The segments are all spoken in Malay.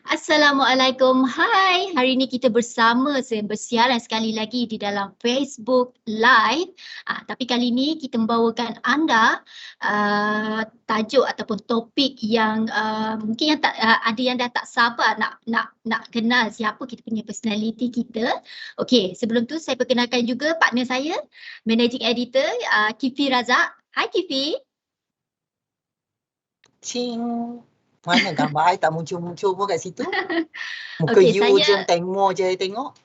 Assalamualaikum. Hai, hari ini kita bersiaran sekali lagi di dalam Facebook Live. Tapi kali ini kita membawakan anda tajuk ataupun topik yang mungkin yang ada yang dah tak sabar nak kenal siapa kita punya personality kita. Okey, sebelum tu saya perkenalkan juga partner saya, Managing Editor Kifi Razak. Hai Kifi. Cing. Mana gambar I tak muncul-muncul pun kat situ. Muka Okey, you je tengok je I tengok.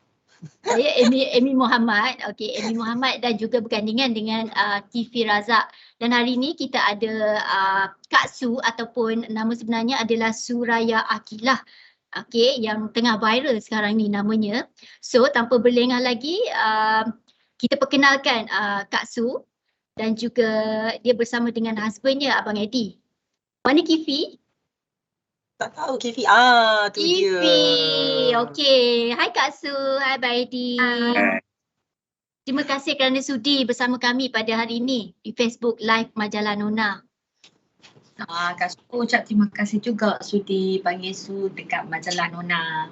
Saya Amy Muhammad. Okey, Amy Muhammad dan juga bergandingan dengan Kifi Razak. Dan hari ini kita ada Kak Su ataupun nama sebenarnya adalah Suraya Aqilah. Okey, yang tengah viral sekarang ni namanya. So, tanpa berlengah lagi, kita perkenalkan Kak Su dan juga dia bersama dengan husbandnya Abang Eddie. Mana Kifi? Tak tahu Kifi. Tu Kifi. dia. Okey. Hai Kak Su. Hai Abang Eddie. Terima kasih kerana sudi bersama kami pada hari ini di Facebook Live Majalah Nona. Kak Su ucap terima kasih juga sudi panggil Su dekat Majalah Nona.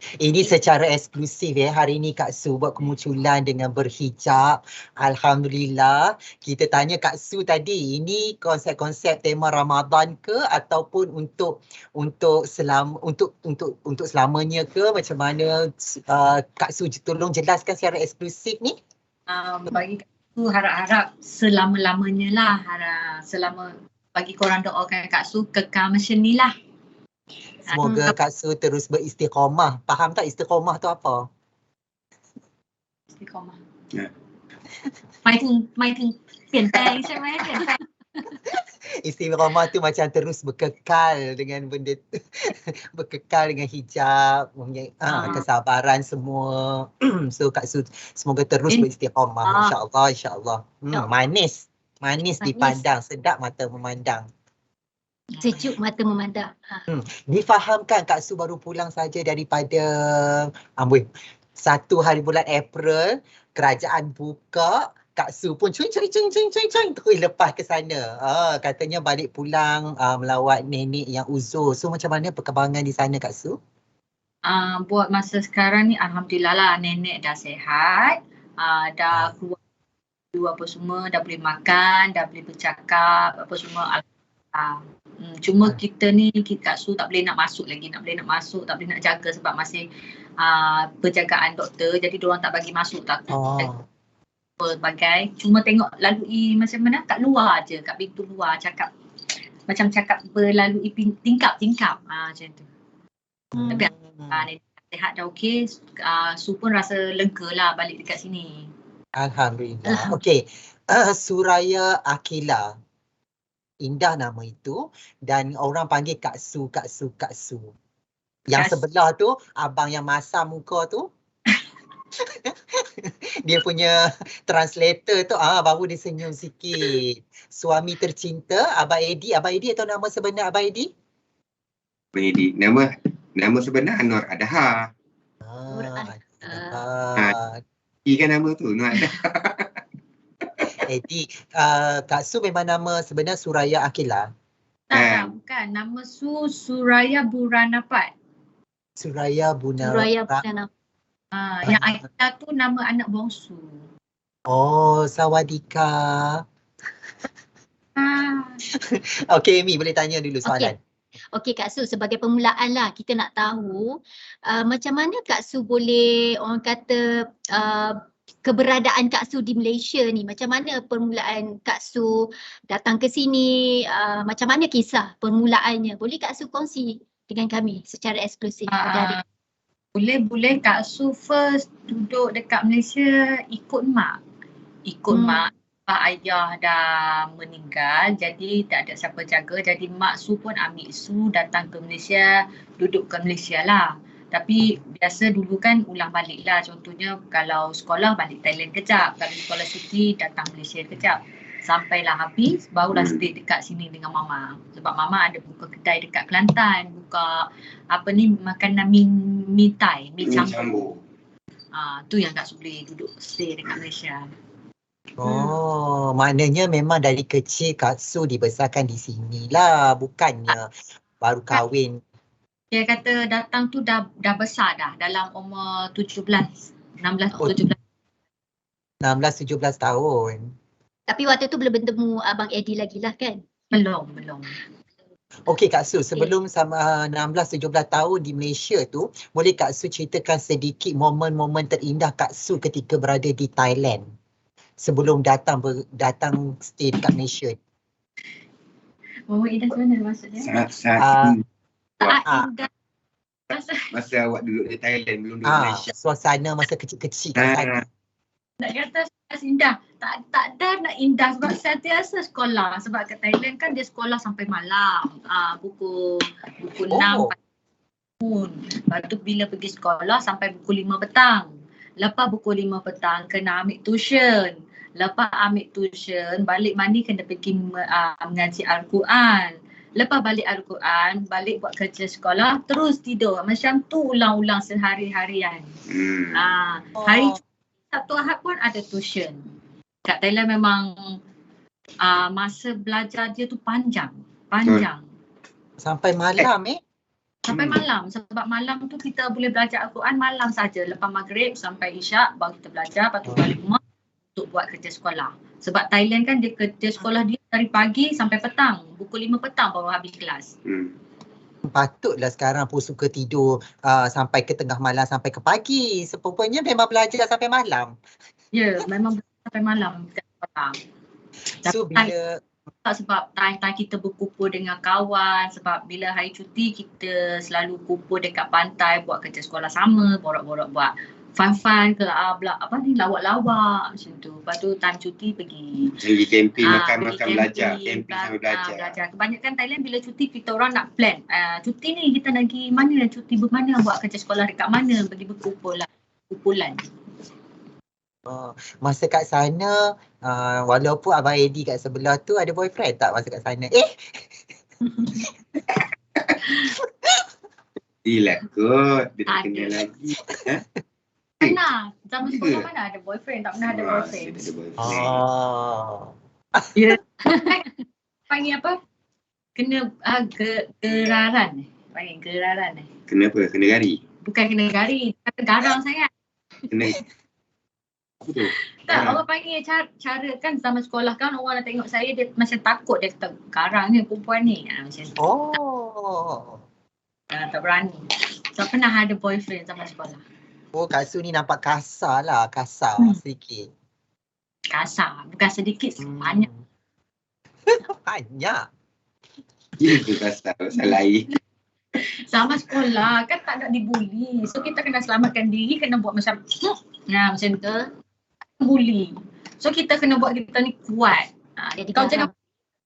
Ini secara eksklusif hari ni Kak Su buat kemunculan dengan berhijab. Alhamdulillah. Kita tanya Kak Su tadi, ini konsep-konsep tema Ramadan ke ataupun untuk selamanya ke, macam mana Kak Su tolong jelaskan secara eksklusif ni? Bagi Kak Su harap-harap selama-lamanya lah, bagi korang doakan Kak Su kekal macam ni lah. Semoga Kak Su terus beristiqamah. Faham tak istiqamah tu apa? Istiqamah. Maiถึงเปลี่ยนแปลงใช่ไหมเปลี่ยนแปลง Istiqamah tu macam terus berkekal dengan benda berkekal dengan hijab, kesabaran semua. So Kak Su semoga terus beristiqamah, insya-Allah. Manis dipandang, sedap mata memandang. Sejuk mata memandang. Difahamkan Kak Su baru pulang saja daripada 1 hari bulan April, kerajaan buka. Kak Su pun cuing terus lepas ke sana. Katanya balik pulang melawat nenek yang uzur. So macam mana perkembangan di sana Kak Su? buat masa sekarang ni alhamdulillah lah, nenek dah sihat, dah keluar apa semua, dah boleh makan, dah boleh bercakap apa semua, alhamdulillah. Cuma kita ni Kak Su tak boleh nak masuk lagi, tak boleh nak jaga sebab masih penjagaan doktor, jadi diorang tak bagi masuk, takut sebagai, cuma tengok lalui macam mana kat luar je, kat pintu luar cakap berlalui tingkap macam tu. Tapi sihat dah okey, Su pun rasa lega lah balik dekat sini. Alhamdulillah. Okey, Suraya Akila. Indah nama itu dan orang panggil Kak Su. Yang sebelah tu, abang yang masam muka tu. Dia punya translator tu baru dia senyum sikit. Suami tercinta Abang Edi atau nama sebenar Abang Edi? Abang Edi. Nama sebenar Nur Adaha. Edi kan nama tu, Nur Adaha. Edi, Kak Su memang nama sebenar Suraya Akila? Bukan. Nama Su Suraya Buranapat. Suraya Buranapat. Yang Akila tu nama anak bongsu. Oh, sawadika. Okey, Amy boleh tanya dulu soalan. Okey Kak Su, sebagai permulaan lah kita nak tahu macam mana Kak Su boleh orang kata keberadaan Kak Su di Malaysia ni, macam mana permulaan Kak Su datang ke sini, macam mana kisah permulaannya, boleh Kak Su kongsi dengan kami secara eksklusif pada hari? Boleh Kak Su first duduk dekat Malaysia ikut mak. Pak ayah dah meninggal, jadi tak ada siapa jaga, jadi mak Su pun ambil Su datang ke Malaysia, duduk ke Malaysia lah. Tapi biasa dulu kan ulang balik lah, contohnya kalau sekolah balik Thailand kejap, kalau sekolah cuti datang Malaysia kejap. Sampailah habis, barulah stay dekat sini dengan mama. Sebab mama ada buka kedai dekat Kelantan, buka makanan mi Thai, mi campur. Tu yang Kak Su boleh duduk stay dekat Malaysia. Maknanya memang dari kecil Kak Su dibesarkan di sinilah, bukannya baru kahwin. Dia kata datang tu dah besar dah, dalam umur 16, 17 tahun. Tapi waktu tu belum bertemu Abang Edi lagi lah kan? Belum. Okey Kak Su, sebelum sama 16-17 tahun di Malaysia tu, boleh Kak Su ceritakan sedikit momen-momen terindah Kak Su ketika berada di Thailand sebelum datang stay dekat Malaysia? Momen indah mana maksudnya? Saat indah. Masa awak duduk di Thailand, belum duduk Malaysia. Suasana masa kecil-kecil kat sana. Nak kata indah, tak ada nak indah sebab sentiasa sekolah. Sebab kat Thailand kan dia sekolah sampai malam, pukul 6 pun. Lepas tu bila pergi sekolah sampai pukul 5 petang. Lepas pukul 5 petang kena ambil tuition. Lepas ambil tuition, balik mandi kena pergi mengaji Al-Quran. Lepas balik Al-Quran, balik buat kerja sekolah, terus tidur. Macam tu ulang-ulang sehari-harian. Hari Sabtu Ahad pun ada tuition. Kat Thailand memang masa belajar dia tu panjang. Sampai malam Sampai malam. Sebab malam tu kita boleh belajar Al-Quran malam saja. Lepas maghrib sampai isyak baru kita belajar. Lepas tu balik rumah untuk buat kerja sekolah. Sebab Thailand kan dia kerja sekolah dia dari pagi sampai petang. Pukul 5 petang baru habis kelas. Patutlah sekarang pun suka tidur sampai ke tengah malam sampai ke pagi. Sepertinya memang belajar sampai malam. Ya, memang sampai malam dekat sekolah. So bila sebab time kita berkumpul dengan kawan, sebab bila hari cuti kita selalu kumpul dekat pantai buat kerja sekolah sama, borak-borak buat fun-fun ke lawak-lawak macam tu. Lepas tu time cuti pergi camping, makan belajar, camping sambil belajar. Kebanyakan Thailand bila cuti kita orang nak plan, cuti ni kita nak pergi mana, cuti bermana, buat kerja sekolah dekat mana, pergi berkumpul lah, kumpulan. Masa kat sana, walaupun Abang Edi kat sebelah tu, ada boyfriend tak masa kat sana? Gila kot, dia tak kenal lagi. Mana? Zaman sekolah mana ada boyfriend? Tak pernah ada boyfriend. Ya. Panggil apa? Kena geraran. Panggil geraran. Kenapa? Kena gari? Bukan kena gari, kata garang sangat. Kena. Apa tu? Tak, orang panggil cara kan zaman sekolah kan orang nak tengok saya dia macam takut, dia kata garang ni perempuan ni. Macam tu. Oh. Tak berani. So pernah ada boyfriend zaman sekolah. Oh, Kak Su ni nampak kasar lah, kasar sedikit. Kasar, bukan sedikit, banyak. Banyak. Hmm. Itu pasal lain. Sama sekolah kan tak nak dibuli. So kita kena selamatkan diri, kena buat macam macam tu. Bully. So kita kena buat kita ni kuat. Jadi Kau jangan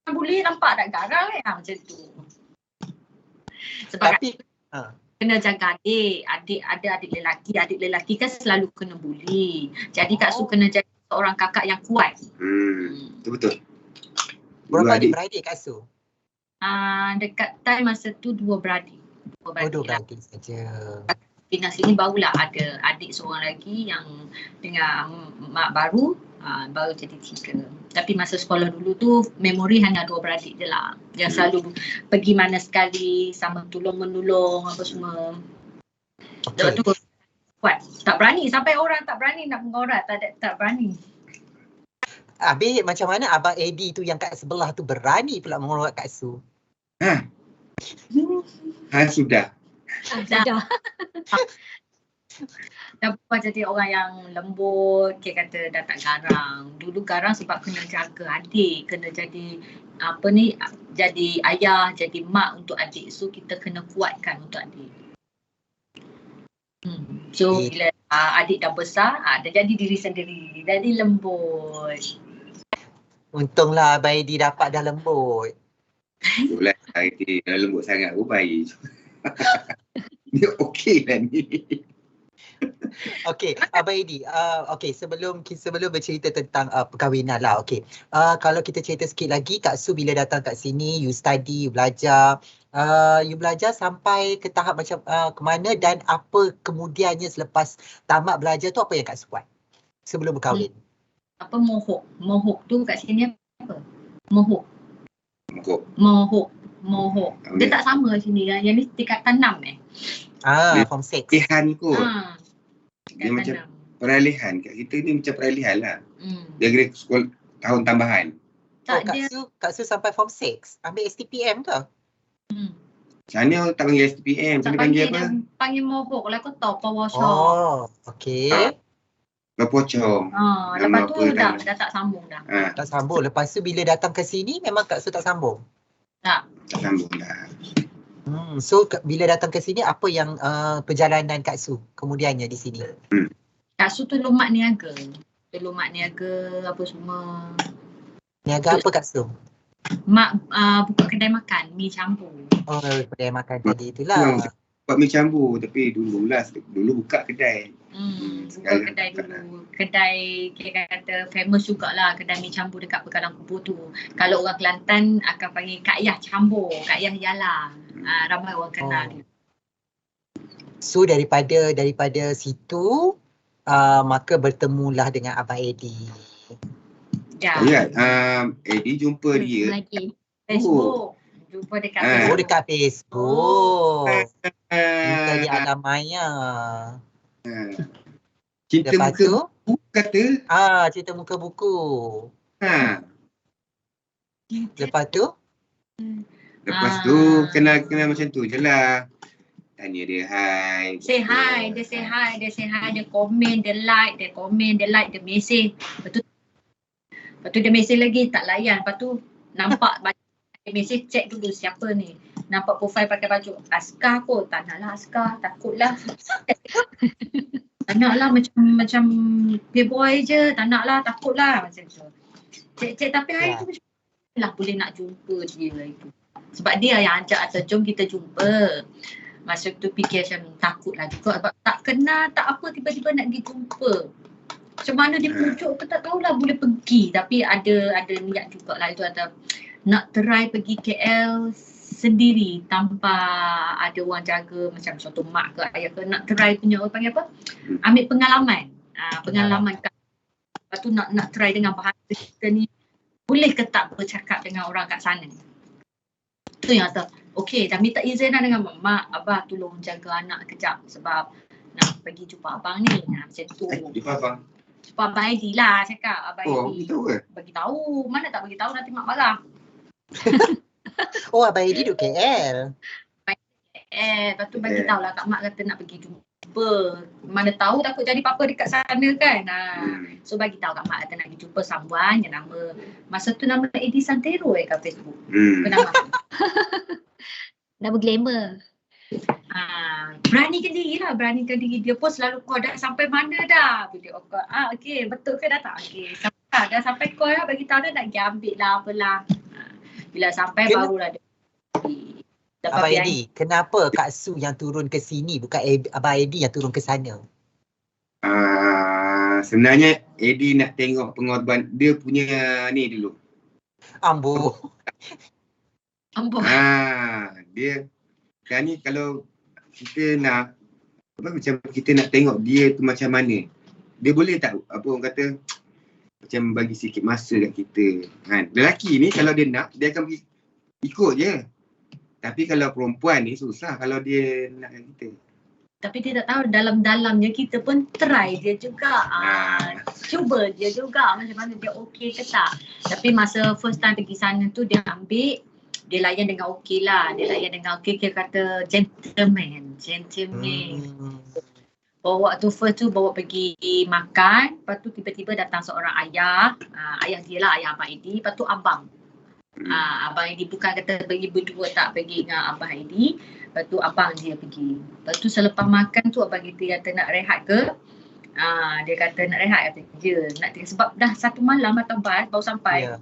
bully nampak tak garang macam tu. Sebab Tapi kena jaga adik ada adik lelaki kan selalu kena bully. Jadi Kak Su kena jadi seorang kakak yang kuat. Betul. berapa adik-beradik Kak Su? Dekat time masa tu 2 beradik. Oh, 2 beradik saja. Pindah sini barulah ada adik seorang lagi yang dengan mak baru, baru jadi 3. Tapi masa sekolah dulu tu memori hanya 2 beradik je lah. Yang selalu pergi mana sekali sama tolong-menolong apa semua. Okay. Tu kuat. Tak berani sampai orang tak berani nak mengorat, tak berani. Habis macam mana Abang Eddie tu yang kat sebelah tu berani pula mengorat Kak Su? Sudah. Sudah. Dah berubah jadi orang yang lembut, dia kata dah tak garang. Dulu garang sebab kena jaga adik, kena jadi jadi ayah, jadi mak untuk adik. So kita kena kuatkan untuk adik. So bila adik dah besar, dah jadi diri sendiri, jadi lembut. Untunglah Abang Eddie dapat dah lembut. Itulah dia dah lembut sangat pun baik. Dia okey lah ni. Okey, Abang Eddie, sebelum bercerita tentang perkahwinan lah, kalau kita cerita sikit lagi, Kak Su bila datang kat sini, you study, you belajar sampai ke tahap macam ke mana dan apa kemudiannya selepas tamat belajar tu, apa yang Kak Su buat sebelum berkahwin? Apa mohok tu kat sini apa? Mohok. Dia tak sama sini kan. Yang ni tingkatan 6 Form 6. Peralihan kot. Dia Tingkatan macam peralihan. Kat kita ni macam peralihan lah. 6. Dia kira sekolah tahun tambahan. Kak Su sampai form 6 ambil STPM ke? Sana tak panggil STPM. Sana panggil apa? Panggil mohok lah, kau tahu power shop. Oh, okey. Berpocong. Lepas tu dah tak sambung dah. Tak sambung. Lepas tu bila datang ke sini memang Kak Su tak sambung? Tak sambung dah. So bila datang ke sini apa yang perjalanan Kak Su kemudiannya di sini? Kak Su tolong mak niaga. Apa semua. Niaga apa Kak Su? Mak buka kedai makan, mi campur. Oh, kedai makan tadi itulah. Buat mi campur tapi dulu buka kedai. Buka kedai dulu. Kedai kira kata famous jugalah kedai mi campur dekat Pekalang Kubur tu. Kalau orang Kelantan akan panggil Kak Yah campur, Kak Yah Yala. Ramai orang kenal dia. So daripada situ maka bertemulah dengan Abang Eddie. Dah. Eddie jumpa dia Lagi. Facebook. Jumpa dekat Facebook. Oh, dekat Facebook. Kita di alam maya. Cinta Lepas muka tu? buku kata. Cerita muka buku. Lepas tu? Lepas tu kenal macam tu je lah. Tanya dia hi. Say hi, dia say hi, dia komen, dia like, dia mesej. Lepas tu dia mesej lagi tak layan. Lepas tu nampak dia mesej, check dulu siapa ni. Nampak profile pakai baju askar kot. Tak naklah askar, takutlah. Tak naklah macam playboy je. Tak naklah, takutlah macam tu. Cek tapi hari tu macam lah boleh nak jumpa dia itu. Sebab dia yang ajak atau jom kita jumpa. Masa tu fikir macam takut lah juga sebab tak kenal, tak apa tiba-tiba nak pergi jumpa. Macam mana dia pucuk tu tak tahulah boleh pergi. Tapi ada niat jugalah itu ada nak try pergi KL sendiri tanpa ada orang jaga macam contoh mak ke ayah ke, nak try punya orang panggil apa? Ambil pengalaman. Pengalaman kat. Lepas tu nak try dengan bahasa kita ni boleh ke tak bercakap dengan orang kat sana. Tu yang kata, okey, dah minta izin dah dengan mak, abah tolong jaga anak kejap sebab nak pergi jumpa abang ni. Macam tu. Jumpa abang. Jumpa abang Aidi lah cakap. Abang Oh, Aidi. tahu ke? Bagi tahu. Mana tak bagi tahu nanti mak marah. Oh, Abang Edi duduk KL. Lepas tu bagi tahu lah kat mak kata nak pergi jumpa. Mana tahu takut jadi apa-apa dekat sana kan. So bagi tahu kat mak kata nak pergi jumpa someone yang nama, masa tu nama Edi Santero kat Facebook. Nama. Nama glamour. Beranikan diri lah, beranikan diri. Dia pun selalu call dah sampai mana dah. Video call. Okey, betul ke dah tak? Okey, dah sampai call lah, bagi tahu dah nak pergi ambil lah apalah. Bila sampai barulah dia. Abang Edi, kenapa Kak Su yang turun ke sini bukan Abang Edi yang turun ke sana? Sebenarnya Edi nak tengok pengorban dia punya ni dulu. Ambo. Dia kan ni kalau kita nak macam kita nak tengok dia tu macam mana. Dia boleh tak orang kata macam bagi sikit masa kat kita. Kan? Lelaki ni kalau dia nak dia akan pergi ikut je. Tapi kalau perempuan ni susah kalau dia nak kita. Tapi dia tak tahu dalam-dalamnya kita pun try dia juga. Cuba dia juga macam mana dia okey ke tak. Tapi masa first time pergi sana tu dia ambil, dia layan dengan okey lah. Dia layan dengan okey, dia kata gentleman. Bawa tu first tu bawa pergi makan. Lepas tu tiba-tiba datang seorang ayah. Ayah dia lah, ayah Abang Edi. Lepas tu abang. Abang Edi bukan kata pergi berdua, tak pergi dengan Abang Edi. Lepas tu abang dia pergi. Lepas tu selepas makan tu abang kita kata nak rehat ke? Dia kata nak rehat, kata je. Nak sebab dah satu malam atau bas baru sampai.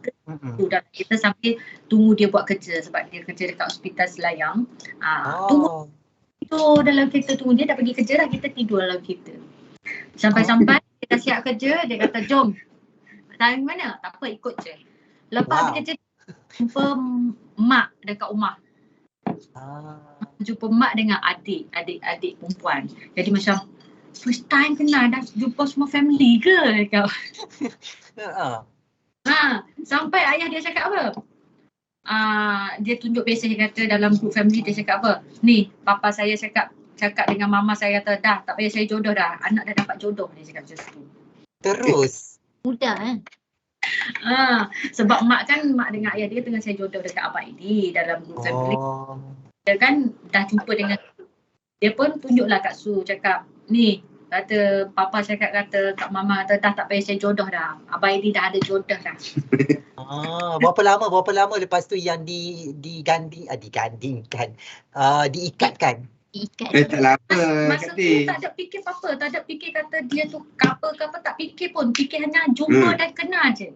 Kita sampai tunggu dia buat kerja sebab dia kerja dekat hospital Selayang. Tunggu tu dalam kereta, tunggu dia dah pergi kerja dah, kita tidur dalam kereta. Sampai-sampai dia dah siap kerja, dia kata jom. Dari mana? Tak apa, ikut je. Lepas habis kerja jumpa mak dekat rumah. Jumpa mak dengan adik perempuan. Jadi macam first time kenal, dah jumpa semua family ke kau? Sampai ayah dia cakap apa? Dia tunjuk mesej, dia kata dalam group family dia cakap apa? Ni papa saya cakap dengan mama saya kata dah tak payah saya jodoh dah. Anak dah dapat jodoh, dia cakap macam tu. Terus? Mudah sebab mak dengan ayah dia tengah saya jodoh dekat Abang Edi dalam group family. Dia kan dah jumpa dengan dia pun tunjuklah Kak Su cakap ni, kata papa cakap kata kat mama kata dah tak payah saya jodoh dah. Abang Edi dah ada jodoh dah. Berapa lama lepas tu yang diikatkan? Diikat. Tak lama. Masa tu tak ada fikir apa-apa, tak ada fikir kata dia tu couple ke apa, tak fikir pun. Fikir hanya jumpa dan kenal je.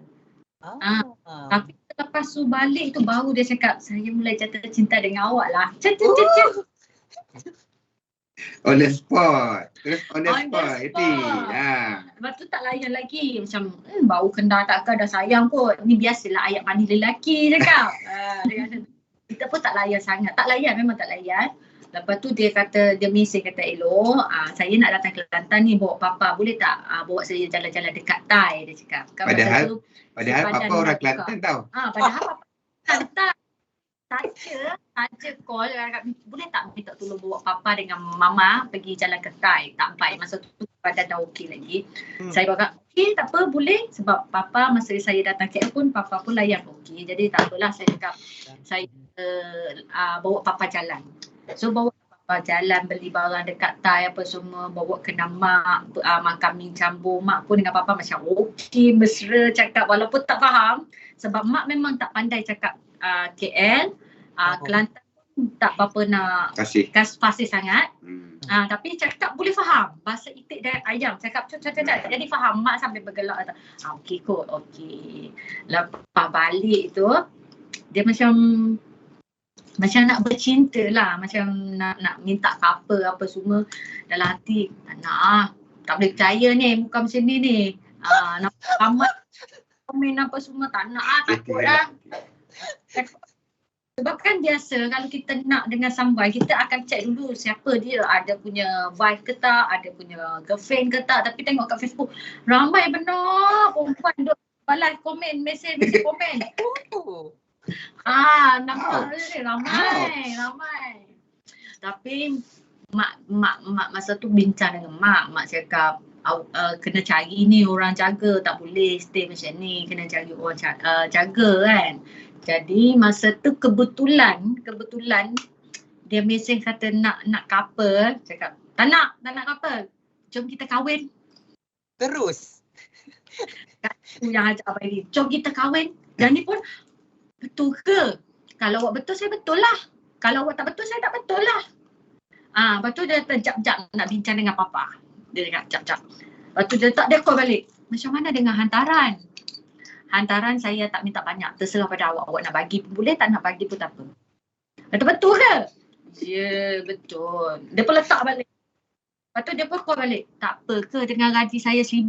Tapi lepas tu balik tu baru dia cakap, saya mulai jatuh cinta dengan awak lah. On the spot. Lepas tu tak layan lagi. Macam baru kenal takkan dah sayang kot. Ni biasalah ayat manis lelaki cakap. Kita pun tak layan sangat. Tak layan, memang tak layan. Lepas tu dia kata, dia mesej kata elok, saya nak datang ke Kelantan ni bawa papa, boleh tak bawa saya jalan-jalan dekat Tai, dia cakap. Kan padahal papa orang Kelantan tau. Padahal papa Kelantan. Saja call, boleh tak minta tolong bawa papa dengan mama pergi jalan ke Tai. Tak baik, masa tu badan dah okey lagi. Saya cakap, okey tak apa, boleh. Sebab papa masa saya datang KL pun, papa pun layan okey. Jadi tak apalah, saya cakap, saya bawa papa jalan. So bawa papa jalan, beli barang dekat Tai apa semua, bawa kena mak, makan mie campur. Mak pun dengan papa macam okey, mesra cakap walaupun tak faham. Sebab mak memang tak pandai cakap KL, Kelantan pun tak apa nak fasih sangat. Tapi cakap boleh faham. Bahasa itik dan ayam cakap jadi faham. Mak sampai bergelak kata, okey kot, okey. Lepas balik tu, dia macam nak bercinta lah, macam nak minta apa semua dalam hati. Tak boleh percaya ni, bukan macam ni. Nak amat komen apa semua, tak nak takut lah. Sebab kan biasa kalau kita nak dengan someone, kita akan check dulu siapa dia, ada punya wife ke tak, ada punya girlfriend ke tak. Tapi tengok kat Facebook, ramai benar perempuan duk balas komen, mesej komen. Nampak ni ramai. Tapi mak masa tu bincang dengan mak cakap kena cari ni orang jaga, tak boleh stay macam ni, kena cari orang jaga kan. Jadi masa tu kebetulan dia mesej kata nak couple, cakap tak nak couple, jom kita kahwin. Terus. Tu yang ajak Abang Edi, jom kita kahwin. Dan ni pun betul ke? Kalau awak betul, saya betul lah. Kalau awak tak betul, saya tak betul lah. Lepas tu dia terjap-jap nak bincang dengan papa. Dia cakap jap. Lepas tu dia call balik. Macam mana dengan hantaran? Hantaran saya tak minta banyak. Terserah pada awak. Awak nak bagi pun boleh, tak nak bagi pun tak apa. Kata betul ke? Ya, betul. Dia pun letak balik. Lepas tu dia pun call balik. Tak apa ke dengan gaji saya 1,000?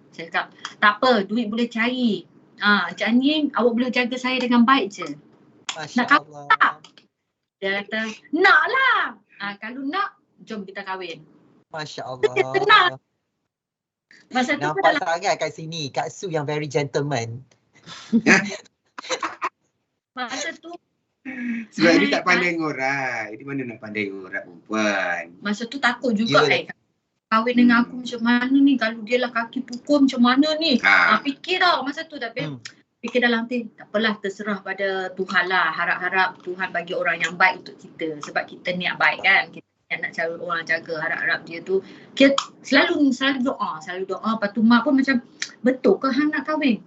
Saya cakap, tak apa, duit boleh cari. Macam ni awak boleh jaga saya dengan baik je. Masya Nak kahwin Allah. tak? Dia kata, nak lah. Kalau nak, jom kita kahwin. Masya Tenang. Allah. Masa tu pun Nampak dalam sangat kat sini, Kak Su yang very gentleman. masa tu, Sebab dia tak pandai ngorak. Dia mana nak pandai ngorak perempuan. masa tu takut juga Yelah. kahwin dengan aku macam mana ni, kalau dia lah kaki pukul macam mana ni. Fikir tau masa tu, tapi fikir dalam hati, tak apalah, terserah pada Tuhan lah. Harap-harap Tuhan bagi orang yang baik untuk kita. Sebab kita niat baik kan. Kita niat nak cari orang jaga. Harap-harap dia tu, kita selalu doa. Lepas tu mak pun macam, betul ke hang nak kahwin?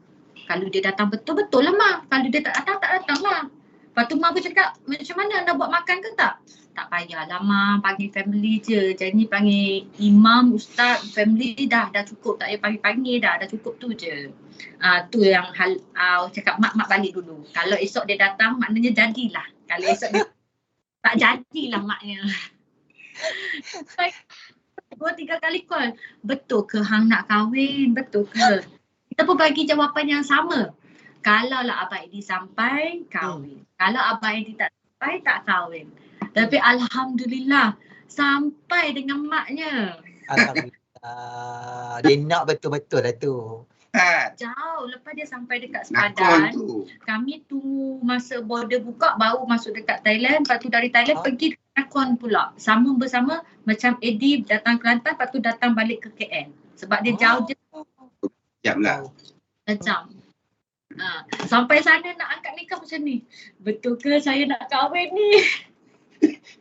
Kalau dia datang betul-betul lah mak. Kalau dia tak datang lah. Lepas tu mak pun cakap, macam mana anda buat makan ke tak? Tak payahlah mak, panggil family je. Jadi panggil imam, ustaz, family dah cukup. Tak payah panggil-panggil dah cukup tu je. Tu yang cakap mak balik dulu. Kalau esok dia datang maknanya jadilah. Kalau esok dia tak jadilah maknya. 2-3 kali call. Betul ke hang nak kahwin? Betul ke? Kita pun bagi jawapan yang sama. Kalau lah Abang Edi sampai, kahwin. Kalau Abang Edi tak sampai, tak kahwin. Tapi Alhamdulillah sampai dengan maknya. Alhamdulillah. Dia nak betul-betul lah tu. Jauh lepas dia sampai dekat Nakon Sepadan, tu. kami tunggu masa border buka baru masuk dekat Thailand. Lepas tu dari Thailand pergi ke Nakhon pula. Sama bersama macam Edi datang Kelantan, lepas tu datang balik ke KL. Sebab dia jauh je Sekejap lah. jam. Sampai sana nak angkat nikah macam ni. Betul ke saya nak kahwin ni?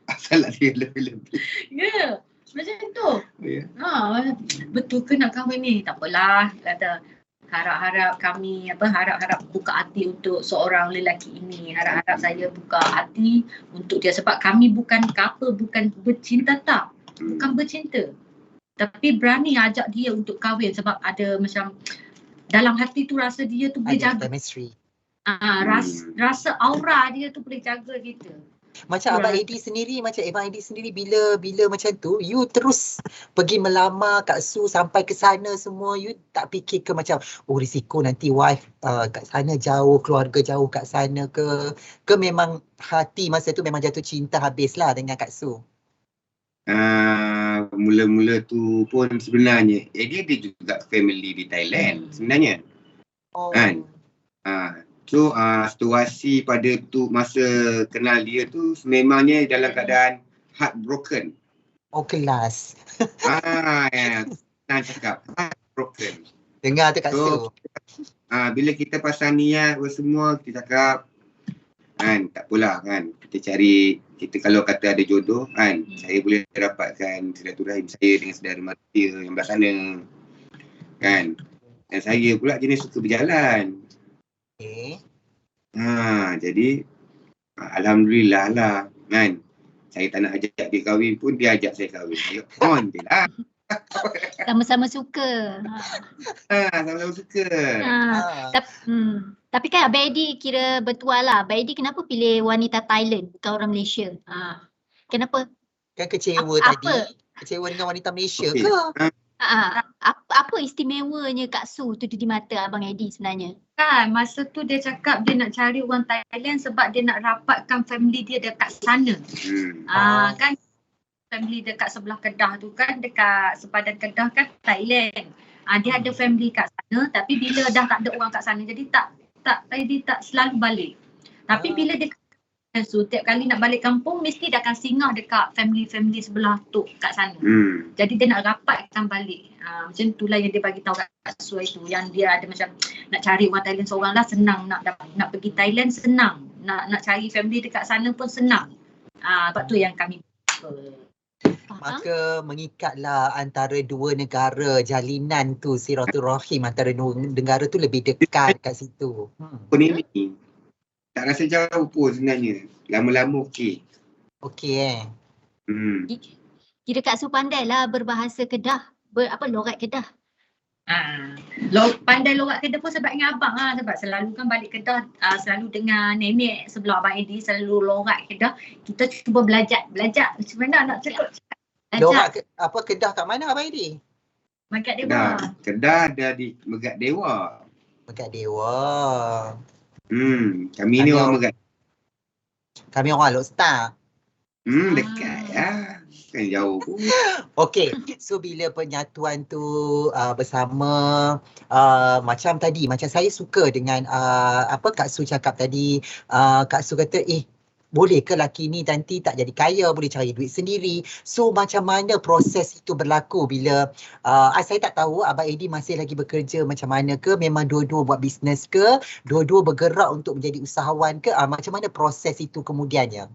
Asal lah dia lebih-lebih. Ya, macam tu. Ya. Betul ke nak kahwin ni? Tak apalah, kata harap-harap kami harap-harap buka hati untuk seorang lelaki ini. Harap-harap saya buka hati untuk dia, sebab kami bukan couple, bukan bercinta tak. Bukan bercinta. Tapi berani ajak dia untuk kahwin sebab ada macam dalam hati tu rasa dia tu boleh Ada jaga. chemistry. Rasa aura dia tu boleh jaga kita. Macam Abang Edi sendiri, bila macam tu, you terus pergi melamar Kak Su sampai ke sana semua, you tak fikir ke macam, risiko nanti wife kat sana jauh, keluarga jauh kat sana ke memang hati masa tu memang jatuh cinta habislah dengan Kak Su? Mula-mula tu pun sebenarnya, dia juga family di Thailand sebenarnya. Kan? So situasi pada tu masa kenal dia tu memangnya dalam keadaan heartbroken. Kelas. Ya. Nak cakap heartbroken. Dengar tu Kak Su. Bila kita pasang niat semua, kita cakap kan, tak apalah kan, kita kalau kata ada jodoh kan, saya boleh dapatkan silaturahim saya dengan saudara mara dia yang belah sana kan. Dan saya pula jenis suka berjalan. Jadi alhamdulillah lah kan. Saya tak nak ajak dia kahwin pun dia ajak saya kahwin. Saya on je lah. Sama-sama suka. Sama-sama suka. Tapi kan Abang Edi kira bertuah lah. Abang Edi kenapa pilih wanita Thailand bukan orang Malaysia? Kenapa? Kan kecewa tadi. Kecewa dengan wanita Malaysia ke? Apa istimewanya Kak Su tu di mata Abang Edi sebenarnya? Kan masa tu dia cakap dia nak cari orang Thailand sebab dia nak rapatkan family dia dekat sana. Kan family dekat sebelah Kedah tu kan, dekat sepadan Kedah kan Thailand. Dia ada family kat sana, tapi bila dah tak ada orang kat sana jadi tak selalu balik. Tapi bila dia so, tiap kali nak balik kampung mesti dia akan singgah dekat family-family sebelah tu kat sana. Jadi dia nak rapatkan balik. Macam itulah yang dia bagi tahu kat Su itu, yang dia ada macam nak cari orang Thailand seorang lah senang, nak pergi Thailand senang, nak cari family dekat sana pun senang. Sebab tu yang kami maka mengikatlah antara dua negara, jalinan tu silaturahim antara dua negara tu lebih dekat kat situ. Ini tak rasa jauh pun sebenarnya. Lama-lama okey. Okey Kira Kak Su pandai lah berbahasa Kedah, logat Kedah. Pandai logat Kedah pun sebab dengan abang lah. Sebab selalu kan balik Kedah, selalu dengan nenek sebelah Abang Edi selalu logat Kedah. Kita cuba belajar macam mana nak cakap. Logat Kedah kat mana Abang Edi? Megat Dewa. Kedah ada di Megat Dewa. Megat Dewa. Kami ni orang Megat. Kami orang Alok Star. Dekat lah. Kan jauh pun. Okey, so bila penyatuan tu bersama macam saya suka dengan Kak Su cakap tadi. Kak Su kata boleh ke laki ni nanti tak jadi kaya, boleh cari duit sendiri. So macam mana proses itu berlaku bila saya tak tahu Abang Edi masih lagi bekerja macam mana ke, memang dua-dua buat bisnes ke, dua-dua bergerak untuk menjadi usahawan ke, macam mana proses itu kemudiannya?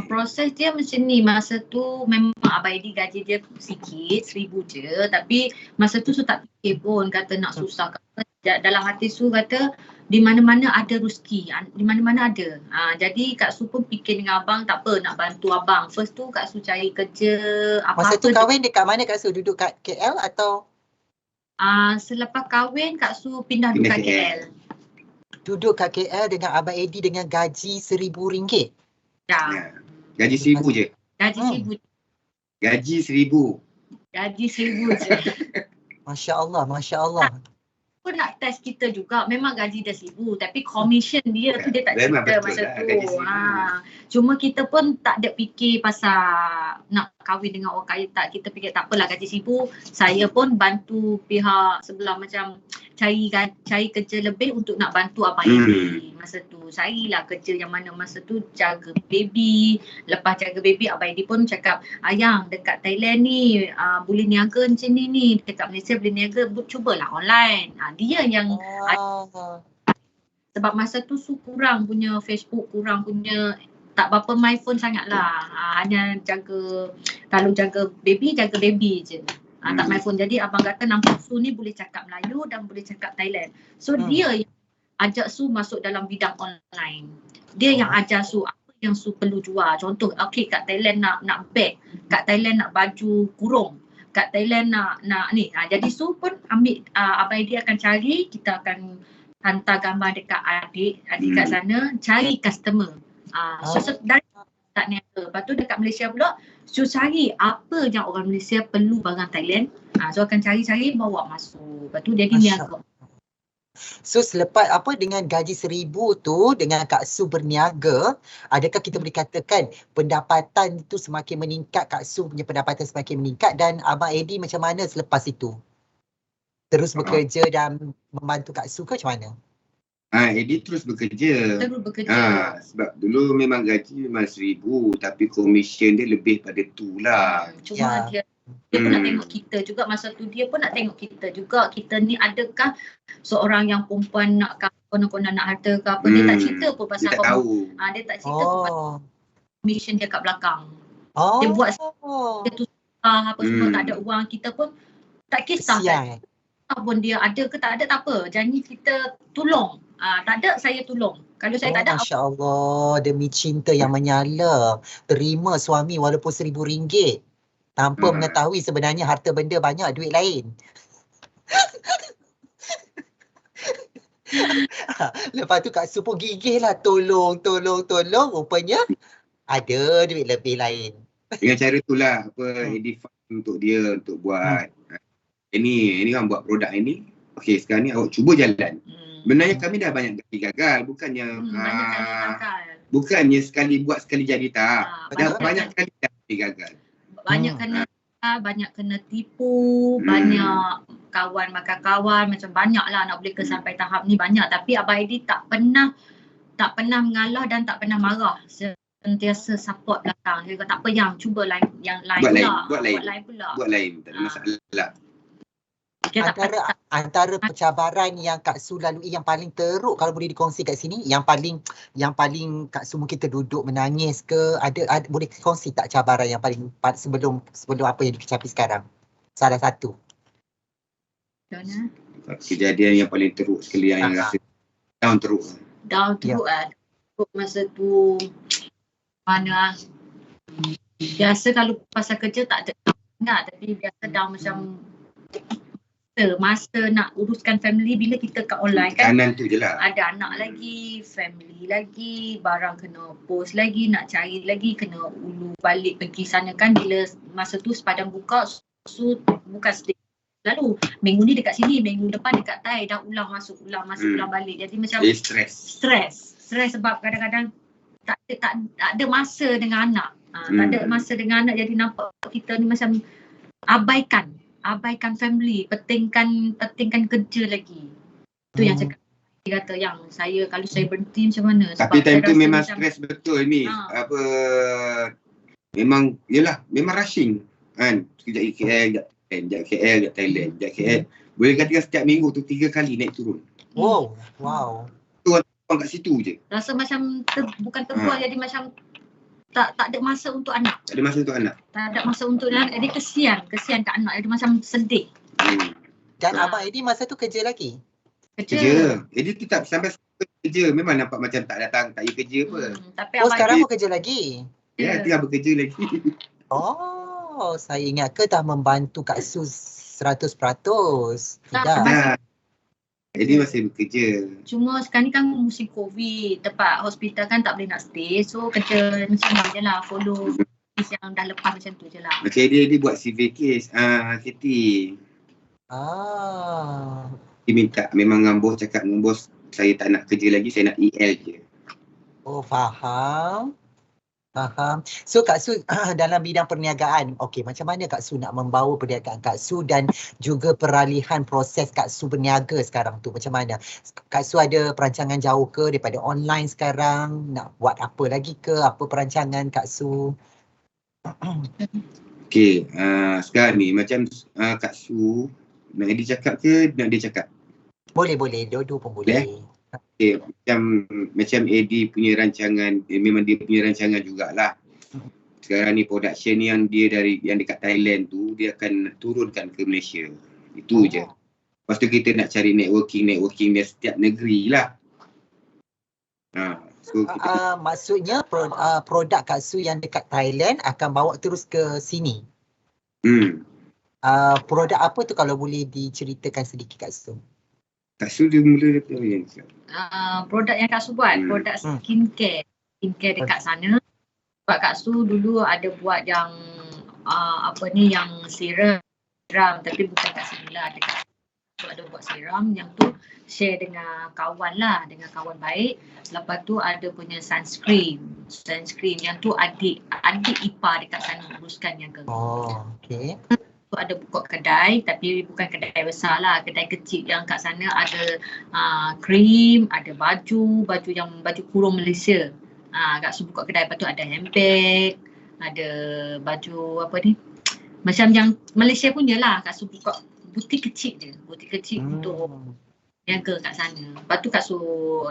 Proses dia macam ni, masa tu memang Abang Edi gaji dia sikit, 1,000 je, tapi masa tu Su tak fikir pun kata nak susah. Dalam hati Su kata di mana-mana ada rezeki, di mana-mana ada. Jadi Kak Su pun fikir dengan abang, tak apa nak bantu abang. First tu Kak Su cari kerja apa-apa. Masa tu kahwin dekat mana Kak Su? Duduk kat KL atau? Selepas kahwin Kak Su pindah duduk kat KL. Duduk kat KL dengan Abang Edi dengan gaji RM1,000? Ya. Gaji 1,000 je. Gaji 1,000. Gaji 1,000. Gaji 1,000 je. Masya Allah, Masya Allah. Pun nak test kita juga, memang gaji dia 1,000 tapi commission dia tu dia tak cerita masa tu. Cuma kita pun tak ada fikir pasal nak kahwin dengan orang kaya, tak. Kita fikir tak apalah gaji 1,000, saya pun bantu pihak sebelah macam cari kerja lebih untuk nak bantu Abang Edi. Masa tu carilah kerja yang mana masa tu jaga baby. Lepas jaga baby Abang Edi pun cakap, "Ayang dekat Thailand ni boleh niaga macam ni. Dekat Malaysia boleh niaga, cubalah online." Dia yang sebab masa tu Su kurang punya Facebook, kurang punya tak berapa my phone sangat lah. Hanya kalau jaga baby je. Tak my phone. Jadi abang kata nampak Su ni boleh cakap Melayu dan boleh cakap Thailand. So dia yang ajak Su masuk dalam bidang online. Dia yang ajar Su apa yang Su perlu jual. Contoh, okey kat Thailand nak bag, kat Thailand nak baju kurung, kat Thailand nak ni. Jadi Su pun ambil, Abang Edi akan cari, kita akan hantar gambar dekat adik kat sana, cari customer. So dari tak niaga. Lepas tu dekat Malaysia pula, so cari apa yang orang Malaysia perlu barang Thailand. So akan cari-cari bawa masuk. Lepas tu jadi niaga. So selepas dengan gaji 1,000 tu, dengan Kak Su berniaga, adakah kita boleh katakan pendapatan tu semakin meningkat, Kak Su punya pendapatan semakin meningkat, dan Abang Edi macam mana selepas itu? Terus bekerja dan membantu Kak Su ke macam mana? Edi terus bekerja. Sebab dulu memang gaji memang 1,000 tapi komisen dia lebih pada tu lah. Cuma dia pun nak tengok kita juga, masa tu dia pun nak tengok kita juga. Kita ni adakah seorang yang perempuan nak konon-konon nak harta ke apa. Dia tak cerita pun pasal dia tak tahu. Dia tak cerita pun pasal komisen dia kat belakang. Dia buat dia tu apa semua, tak ada uang. Kita pun tak kisah kan. Pun dia ada ke tak ada tak apa. Janji kita tolong. Tak ada, saya tolong. Kalau saya tak ada, Masya Allah, demi cinta yang menyala, terima suami walaupun RM1,000 tanpa mengetahui sebenarnya harta benda banyak, duit lain. Lepas tu Kak Su pun gigih lah, tolong. Rupanya ada duit lebih lain. Dengan cara tu lah, Edi untuk dia, untuk buat. Ini kan buat produk ini. Okey, sekarang ni awak cuba jalan. Benarnya kami dah banyak kali gagal, bukannya sekali buat sekali jadi tak. Banyak kali gagal. Banyak kena tipu, banyak kawan makan kawan, macam banyak lah nak boleh ke sampai tahap ni banyak. Tapi Abang Edi tak pernah tak pernah mengalah dan tak pernah marah. Sentiasa support belakang. Dia kata tak apa yang cuba yang lain Buat pula. lain. Pula. Buat lain, tak ada masalah. Dia tak Antara pencabaran yang Kak Su lalui yang paling teruk, kalau boleh dikongsi kat sini, yang paling Kak Su mungkin terduduk menangis ke, ada boleh kongsi tak cabaran yang paling sebelum apa yang dicapai sekarang? Salah satu. Kejadian yang paling teruk sekali yang rasa down teruk. Teruk masa tu mana biasa kalau pasal kerja tak ada ingat, tapi biasa down macam masa nak uruskan family bila kita kat online kan. Kanan tu je lah. Ada anak lagi, family lagi, barang kena post lagi, nak cari lagi, kena ulu balik pergi sana kan. Bila masa tu sepadan buka, so bukan sedih. Lalu minggu ni dekat sini, minggu depan dekat Thai, dah ulang masuk, ulang balik. Jadi macam stres sebab kadang-kadang tak ada masa dengan anak. Tak ada masa dengan anak, jadi nampak kita ni macam abaikan family, pentingkan kerja lagi. Itu yang cakap. Dia kata yang kalau saya berhenti macam mana. Tapi time tu memang stres betul ni. Memang rushing kan. Sekejap KL, sekejap KL, sekejap Thailand, sekejap KL. Boleh katakan setiap minggu tu 3 kali naik turun. Wow. Tu orang kat situ je. Rasa macam bukan terbuang, jadi macam tak ada masa untuk anak. Tak ada masa untuk anak. Tak ada masa untuk anak. Jadi kesian kat anak. Jadi macam sedih. Dan Abang Eddie masa tu kerja lagi? Kerja. Eddie tetap sampai kerja. Memang nampak macam tak datang, tak pergi kerja apa. Tapi sekarang pun kerja lagi? Ya, tengah bekerja lagi. Oh, saya ingat ke dah membantu Kak Su 100%? Tak. Jadi masih bekerja. Cuma sekarang ni kan musim COVID, tempat hospital kan tak boleh nak stay. So kerja macam ni je lah, follow yang dah lepas macam tu je lah. Macam dia buat CV case, KT. Dia minta, memang dengan bos cakap dengan bos, saya tak nak kerja lagi, saya nak EL je. Oh, faham. So Kak Su dalam bidang perniagaan, okey, macam mana Kak Su nak membawa perniagaan Kak Su dan juga peralihan proses Kak Su berniaga sekarang tu macam mana? Kak Su ada perancangan jauh ke daripada online sekarang? Nak buat apa lagi ke? Apa perancangan Kak Su? Okey, sekarang ni macam Kak Su nak dia cakap ke nak dia cakap? Boleh, dua-dua pun boleh. Okay, macam Eddie punya rancangan, memang dia punya rancangan jugalah. Sekarang ni production yang dia yang dekat Thailand tu, dia akan turunkan ke Malaysia. Itu je. Lepas tu kita nak cari networking dia setiap negeri lah. So maksudnya produk Kak Su yang dekat Thailand akan bawa terus ke sini? Produk apa tu kalau boleh diceritakan sedikit Kak Su? Kak Su dia mula produk yang Kak Su buat, produk skincare dekat sana. Sebab Kak Su dulu ada buat yang yang serum, tapi bukan kat sini lah. Dekat Su ada buat serum yang tu share dengan kawan baik. Lepas tu ada punya sunscreen yang tu adik ipar dekat sana uruskan yang okey. Ada buka kedai, tapi bukan kedai besar lah, kedai kecil yang kat sana ada krim, ada baju kurung Malaysia. Kak Su buka kedai, lepas tu ada handbag, ada baju macam yang Malaysia punya lah. Kak Su buka butik kecil untuk niaga kat sana. Lepas tu Kak Su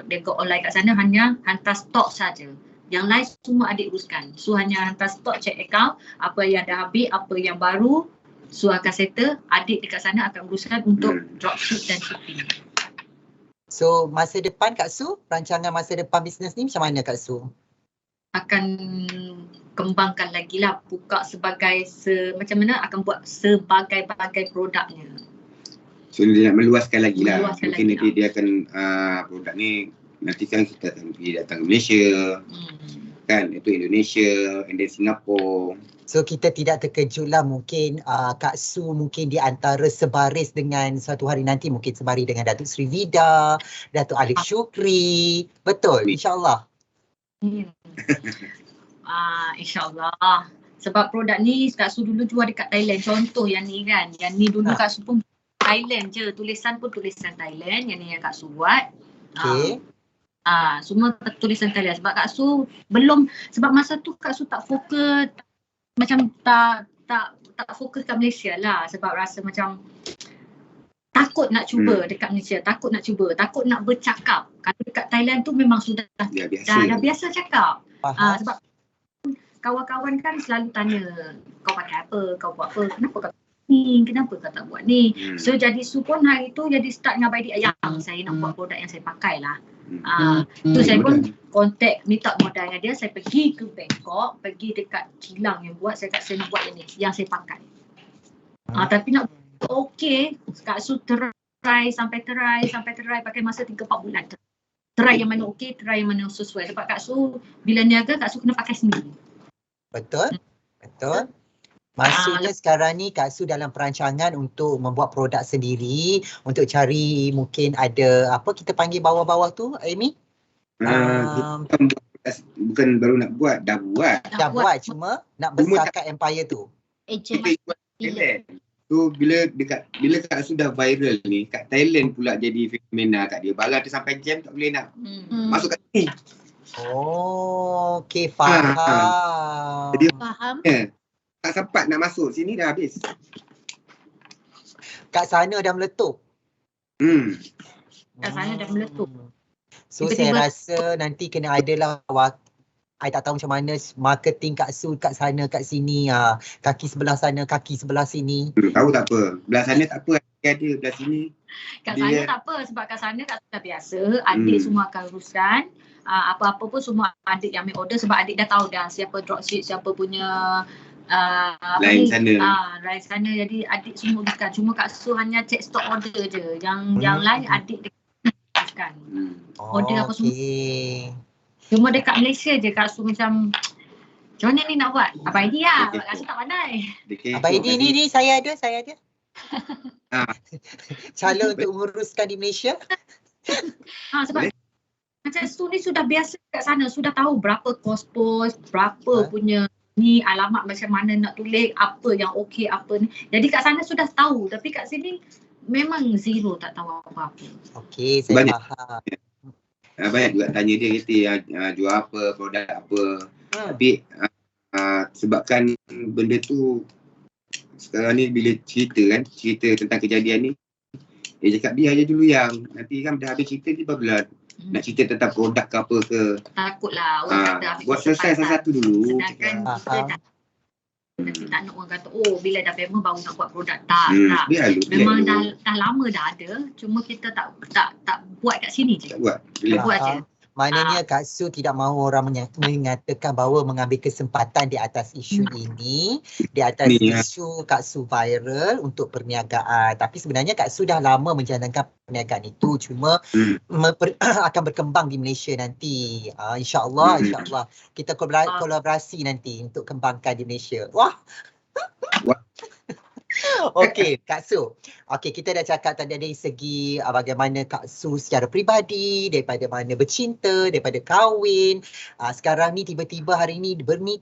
niaga online kat sana, hanya hantar stok saja. Yang lain semua adik uruskan. So hanya hantar stok, check account, apa yang dah habis, apa yang baru, Su akan settle, adik dekat sana akan uruskan untuk dropship dan shipping. So masa depan Kak Su, rancangan masa depan bisnes ni macam mana Kak Su? Akan kembangkan lagi lah, buka macam mana akan buat sebagai-bagai produknya. So dia nak meluaskan lagi lah. Mungkin nanti dia akan produk ni nanti kan kita akan pergi datang ke Malaysia. Kan, itu Indonesia and then Singapore. So kita tidak terkejutlah mungkin Kak Su mungkin di antara sebaris dengan suatu hari nanti mungkin sebari dengan Datuk Sri Vida, Datuk Alif Shukri. Betul, insyaAllah. InsyaAllah. Sebab produk ni Kak Su dulu jual dekat Thailand. Contoh yang ni kan. Yang ni dulu Kak Su pun Thailand je. Tulisan pun tulisan Thailand. Yang ni yang Kak Su buat. Okay. Semua tulisan talian sebab Kak Su belum, sebab masa tu Kak Su tak fokus, macam tak fokus kat Malaysia lah sebab rasa macam takut nak cuba dekat Malaysia, takut nak cuba, takut nak bercakap. Kalau dekat Thailand tu memang sudah dah biasa cakap. Sebab kawan-kawan kan selalu tanya, kau pakai apa, kau buat apa, kenapa kau ni, kenapa kau tak buat ni. So jadi Su pun hari tu jadi start dengan Baidi Ayam, saya nak buat produk yang saya pakai lah. Tu saya pun kontak, minta modal dengan dia, saya pergi ke Bangkok, pergi dekat kilang yang buat, saya kata saya nak buat yang saya pakai. Tapi nak okey, Kak Su try sampai pakai masa 3-4 bulan. Try yang mana okey, try yang mana sesuai. Sebab Kak Su bila niaga, Kak Su kena pakai sendiri. Betul. Maksudnya sekarang ni Kak Su dalam perancangan untuk membuat produk sendiri, untuk cari mungkin ada apa kita panggil bawah-bawah tu, Amy? Bukan baru nak buat, dah buat. Cuma nak besarkan empire tu. So bila Kak Su dah viral ni, kat Thailand pula jadi fenomena kat dia. Balang dia sampai jam tak boleh nak masuk kat sini. Okey, faham. Jadi Faham. Tak sempat nak masuk, sini dah habis. Kat sana dah meletup. Kat sana dah meletup. So saya rasa nanti kena adalah I tak tahu macam mana marketing Kak Su kat sana kat sini, kaki sebelah sana, kaki sebelah sini. Tahu tak apa. Belah sana tak apa, ada belah sini. Kat sana tak apa sebab kat sana Kak Su dah biasa, adik semua akan uruskan. Apa-apa pun semua adik yang ambil order sebab adik dah tahu dah siapa dropship, siapa punya lain sana, jadi adik semua uruskan. Cuma Kak Su hanya check stock order je. Yang lain adik uruskan. Order apa semua. Cuma dekat Malaysia je Kak Su macam mana ni nak buat? Abang Aidi lah. Kak Su tak pandai. Abang Aidi ni saya ada. Calon untuk menguruskan di Malaysia. Sebab macam Su ni sudah biasa kat sana, sudah tahu berapa kos-pos, berapa punya ni alamat macam mana nak tulis, apa yang okey, apa ni. Jadi kat sana sudah tahu, tapi kat sini memang zero, tak tahu apa-apa. Okey, saya faham. Banyak juga tanya dia kata jual apa, produk apa. Tapi sebabkan benda tu sekarang ni bila cerita tentang kejadian ni, dia cakap dia aja dulu yang nanti kan dah habis cerita ni barulah nak cerita tentang produk ke apa ke. Takutlah orang kata buat selesai satu dulu. Sedangkan kita nanti tak nak orang kata bila dah famous baru nak buat produk. Tak. Memang dah lama dah ada, cuma kita tak buat kat sini je. Tak buat je. Maknanya Kak Su tidak mahu orang mengatakan bahawa mengambil kesempatan di atas isu ini, di atas isu Kak Su viral untuk perniagaan. Tapi sebenarnya Kak Su dah lama menjalankan perniagaan itu, cuma akan berkembang di Malaysia nanti. InsyaAllah kita kolaborasi nanti untuk kembangkan di Malaysia. Wah. Okey, Kak Su. Okey, kita dah cakap tadi dari segi bagaimana Kak Su secara peribadi, daripada mana bercinta, daripada kahwin. Sekarang ni tiba-tiba hari ni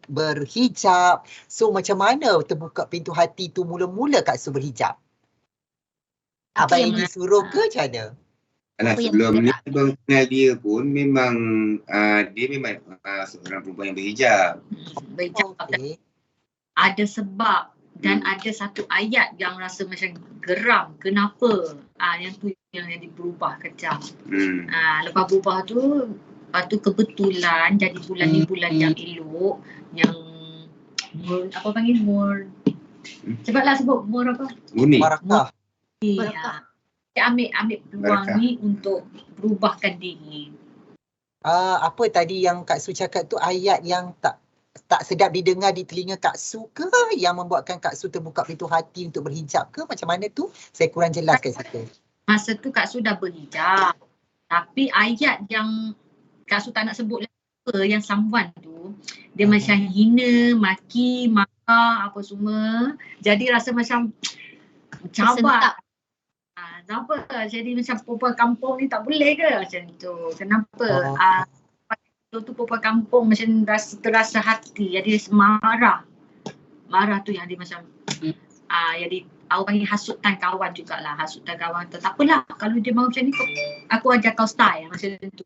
berhijab. So macam mana terbuka pintu hati tu mula-mula Kak Su berhijab? Abang Aidi suruh ke macam mana? Sebelum ni abang kenal dia pun memang dia memang seorang perempuan yang berhijab. Berhijab. Ada sebab. Dan ada satu ayat yang rasa macam geram. Kenapa? Yang tu yang berubah kejap. Lepas berubah tu, lepas tu kebetulan jadi bulan ni bulan yang elok. Yang apa panggil? Cepatlah sebut apa? Barakah. Dia ambil peluang ni untuk berubahkan diri. Apa tadi yang Kak Su cakap tu, ayat yang tak sedap didengar di telinga Kak Su ke, yang membuatkan Kak Su terbuka pintu hati untuk berhijab ke? Macam mana tu? Saya kurang jelas kat situ. Masa tu Kak Su dah berhijab. Tapi ayat yang Kak Su tak nak sebut apa, yang someone tu, dia macam hina, maki, marah, apa semua. Jadi rasa macam cabar. Kenapa? Jadi macam perempuan kampung ni tak boleh ke macam tu? Kenapa? Tu perempuan kampung macam terasa hati, jadi marah tu yang dia macam jadi aku panggil hasutan kawan jugalah, hasutan kawan tu. Tak apalah kalau dia mahu macam ni, aku ajar kau style macam tu.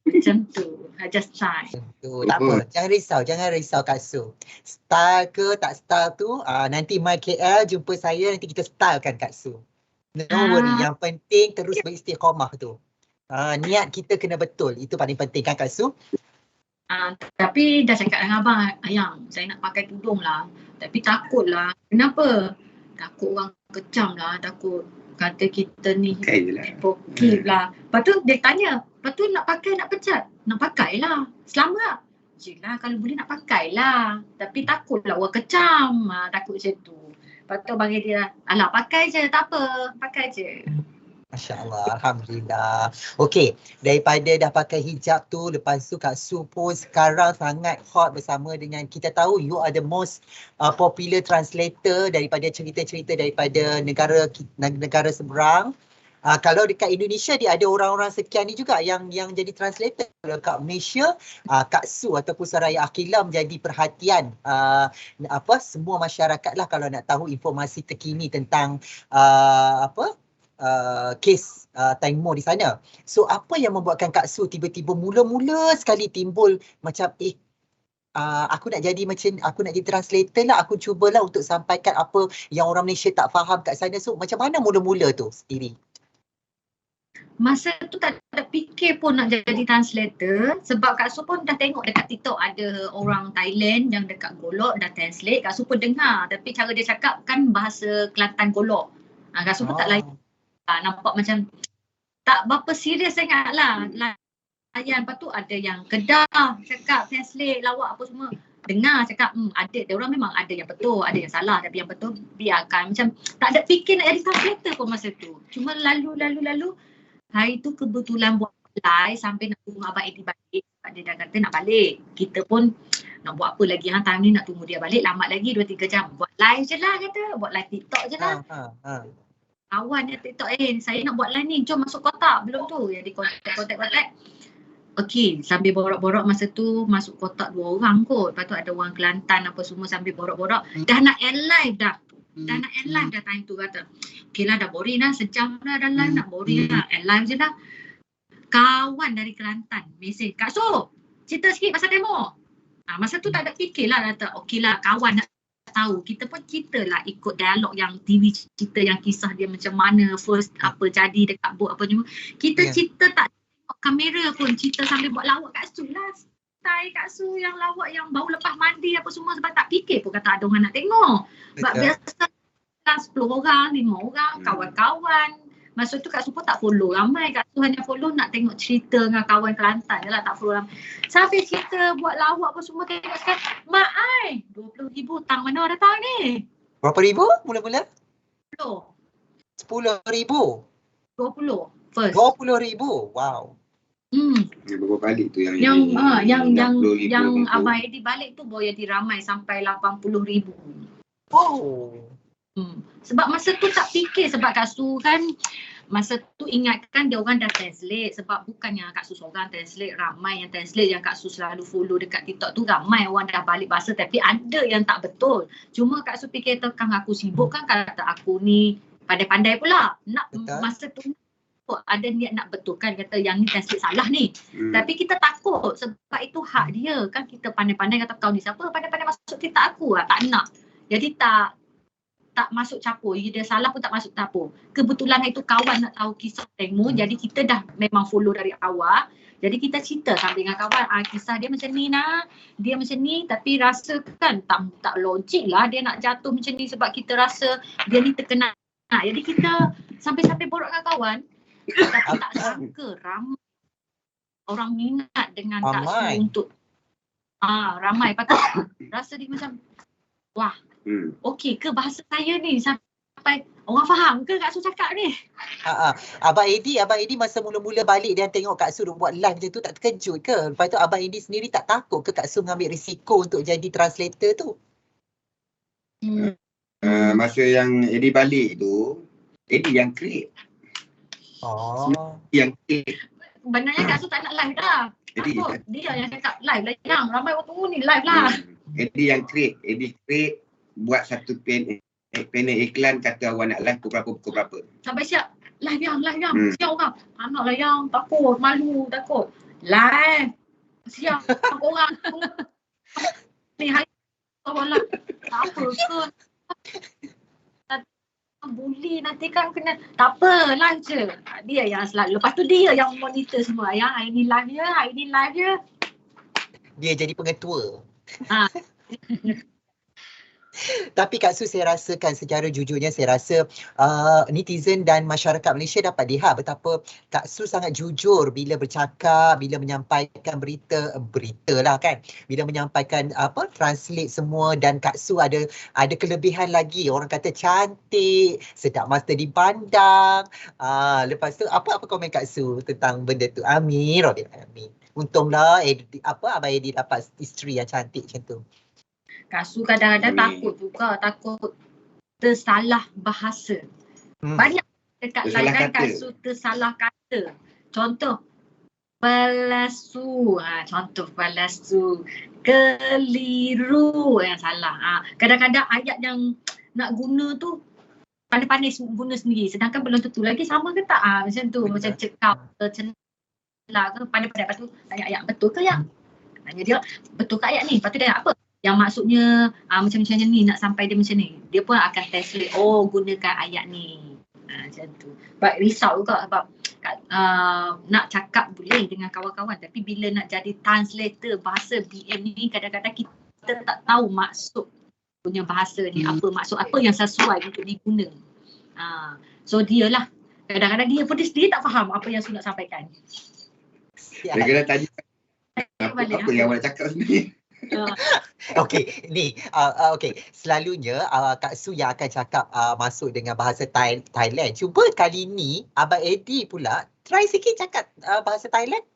Macam tu. Just try. Tu, tak apa. Jangan risau Kak Su. Style ke tak style tu, nanti My KL jumpa saya, nanti kita stylekan Kak Su. No worry, yang penting terus beristiqamah tu. Niat kita kena betul, itu paling penting kan Kak Su? Tapi dah cakap dengan abang, ayang saya nak pakai tudung lah. Tapi takut lah. Kenapa? Takut orang kecam lah, takut kata kita ni hipokrit lah. Lepas tu dia tanya, lepas tu nak pakai nak pecat? Nak pakai lah. Selamat. Yelah kalau boleh nak pakai lah. Tapi takut lah orang kecam. Takut macam tu. Lepas tu bagi dia, alah pakai je tak apa. Pakai je. Masya Allah, Alhamdulillah. Okey, daripada dah pakai hijab tu, lepas tu Kak Su pun sekarang sangat hot bersama dengan, kita tahu you are the most popular translator daripada cerita-cerita daripada negara seberang. Kalau dekat Indonesia dia ada orang-orang sekian ni juga yang jadi translator. Kalau kat Malaysia, Kak Su ataupun Saraya Aqilah menjadi perhatian semua masyarakat lah kalau nak tahu informasi terkini tentang kes Tang Mo di sana. So apa yang membuatkan Kak Su tiba-tiba mula-mula sekali timbul macam aku nak jadi translator lah, aku cubalah untuk sampaikan apa yang orang Malaysia tak faham kat sana. So macam mana mula-mula tu sendiri? Masa tu tak ada fikir pun nak jadi translator sebab Kak Su pun dah tengok dekat TikTok ada orang Thailand yang dekat Golok dah translate. Kak Su pun dengar tapi cara dia cakap kan bahasa Kelantan Golok. Kak Su pun tak layan. Nampak macam tak berapa serius sangat lah. Layan. Lepas tu ada yang Kedah cakap translate lawak apa semua. Dengar cakap ada, dia orang memang ada yang betul, ada yang salah, tapi yang betul biarkan. Macam tak ada fikir nak jadi translator pun masa tu. Cuma lalu hari tu kebetulan buat live sampai nak tunggu Abang Eddie balik. Dia dah kata nak balik. Kita pun nak buat apa lagi time ni, nak tunggu dia balik lambat lagi 2-3 jam. Buat live je lah kata. Buat live TikTok je lah. Kawan dia TikTok saya nak buat live ni, jom masuk kotak. Belum tu jadi kontak. Okey, sambil borak-borak masa tu masuk kotak 2 orang kot. Lepas tu ada orang Kelantan apa semua sambil borak-borak. Dah nak end live dah. Dah nak end live dah time tu kata. Okey lah dah boring dah, sejam dah dah live, nak boring dah. End live je dah. Kawan dari Kelantan mesej, Kak Su, cerita sikit pasal demo. Masa tu tak ada fikir lah, kata okey lah kawan nak tahu. Kita pun cerita lah ikut dialog yang TV cerita yang kisah dia macam mana first apa jadi dekat boat apa semua. Kita cerita tak tengok kamera pun, cerita sambil buat lawak Kak Su lah. Style Kak Su yang lawak yang baru lepas mandi apa semua sebab tak fikir pun kata ada orang nak tengok. Sebab biasa 10 orang, 5 orang, kawan-kawan. Masa tu Kak Su pun tak follow ramai. Kak Su hanya follow nak tengok cerita dengan kawan Kelantan je lah, tak follow ramai. Sampai cerita buat lawak apa semua tengok sekarang. Mak ai, 20,000 tang mana datang ni? Berapa ribu mula-mula? 10,000. 20 first. 20,000. Wow. Yang berapa balik tu yang Abang Eddie balik tu baru jadi ramai sampai 80,000. Oh. Sebab masa tu tak fikir sebab Kak Su kan masa tu ingatkan dia orang dah translate sebab bukannya Kak Su seorang translate, ramai yang translate yang Kak Su selalu follow dekat TikTok tu, ramai orang dah balik bahasa tapi ada yang tak betul. Cuma Kak Su fikir tekan aku sibuk kan kata aku ni pandai-pandai pula. Nak betul. Masa tu ada niat nak betulkan kata yang ni translate salah ni. Tapi kita takut sebab itu hak dia kan, kita pandai-pandai kata kau ni siapa pandai-pandai masuk cerita aku tak nak. Jadi tak masuk capur. Dia salah pun tak masuk capur. Kebetulan itu kawan nak tahu kisah Tang Mo. Jadi kita dah memang follow dari awal. Jadi kita cerita sambil dengan kawan. Kisah dia macam ni nak. Dia macam ni tapi rasa kan tak logik lah dia nak jatuh macam ni sebab kita rasa dia ni terkenal. Jadi kita sampai-sampai borak dengan kawan. Tapi tak sangka ramai orang minat dengan Kak Su untuk ramai. Patut rasa dia macam wah. Okey ke bahasa saya ni sampai orang faham ke Kak Su cakap ni? Abang Eddie masa mula-mula balik dan tengok Kak Su buat live macam tu tak terkejut ke? Lepas tu Abang Eddie sendiri tak takut ke Kak Su mengambil risiko untuk jadi translator tu? Masa yang Eddie balik tu, Eddie yang create. Yang create. Sebenarnya Kak Su tak nak live dah. Dia yang cakap live lah. Yang ramai waktu ni live lah. Eddie yang create. Eddie create buat satu panel iklan kata awak nak live pukul berapa. Sampai siap. Live yang, siap orang. Anak lah yang takut, malu, takut. Live. Siap orang. Ni hari orang tak apa ke. Bully nanti kan kena, tak apa, live je. Dia yang selalu, lepas tu dia yang monitor semua. Yang hari ni live je, hari ni live je. Dia jadi pengetua. Ha. Tapi Kak Su, saya rasakan secara jujurnya, saya rasa netizen dan masyarakat Malaysia dapat lihat betapa Kak Su sangat jujur bila bercakap, bila menyampaikan berita lah kan, bila menyampaikan translate semua, dan Kak Su ada kelebihan lagi. Orang kata cantik, sedap mata dipandang. Lepas tu apa komen Kak Su tentang benda tu? Amin. Amin. Untunglah Abang Edi dapat isteri yang cantik macam tu. Kak Su kadang-kadang takut tersalah bahasa. Banyak dekat lain Kak Su tersalah kata. Contoh, palasu. Contoh palasu. Keliru yang salah. Kadang-kadang ayat yang nak guna tu pandai-pandai guna sendiri. Sedangkan belum tentu lagi sama ke tak. Macam tu. Macam cekap ke celah ke pandai-pandai. Lepas tu ayat betul ke ya? Tanya dia, betul ke ayat ni? Lepas tu dia apa? Yang maksudnya macam-macam ni, nak sampai dia macam ni. Dia pun akan translate, gunakan ayat ni. Macam tu. Risau juga sebab nak cakap boleh dengan kawan-kawan, tapi bila nak jadi translator bahasa BM ni, kadang-kadang kita tak tahu maksud punya bahasa ni, apa maksud, apa yang sesuai untuk diguna. So dia lah, kadang-kadang dia pun sendiri tak faham apa yang saya nak sampaikan. Kadang-kadang tadi apa yang awak cakap sendiri. Okey, ni selalunya Kak Su yang akan cakap masuk dengan bahasa Thailand. Cuba kali ni Abang Edi pula try sikit cakap bahasa Thailand.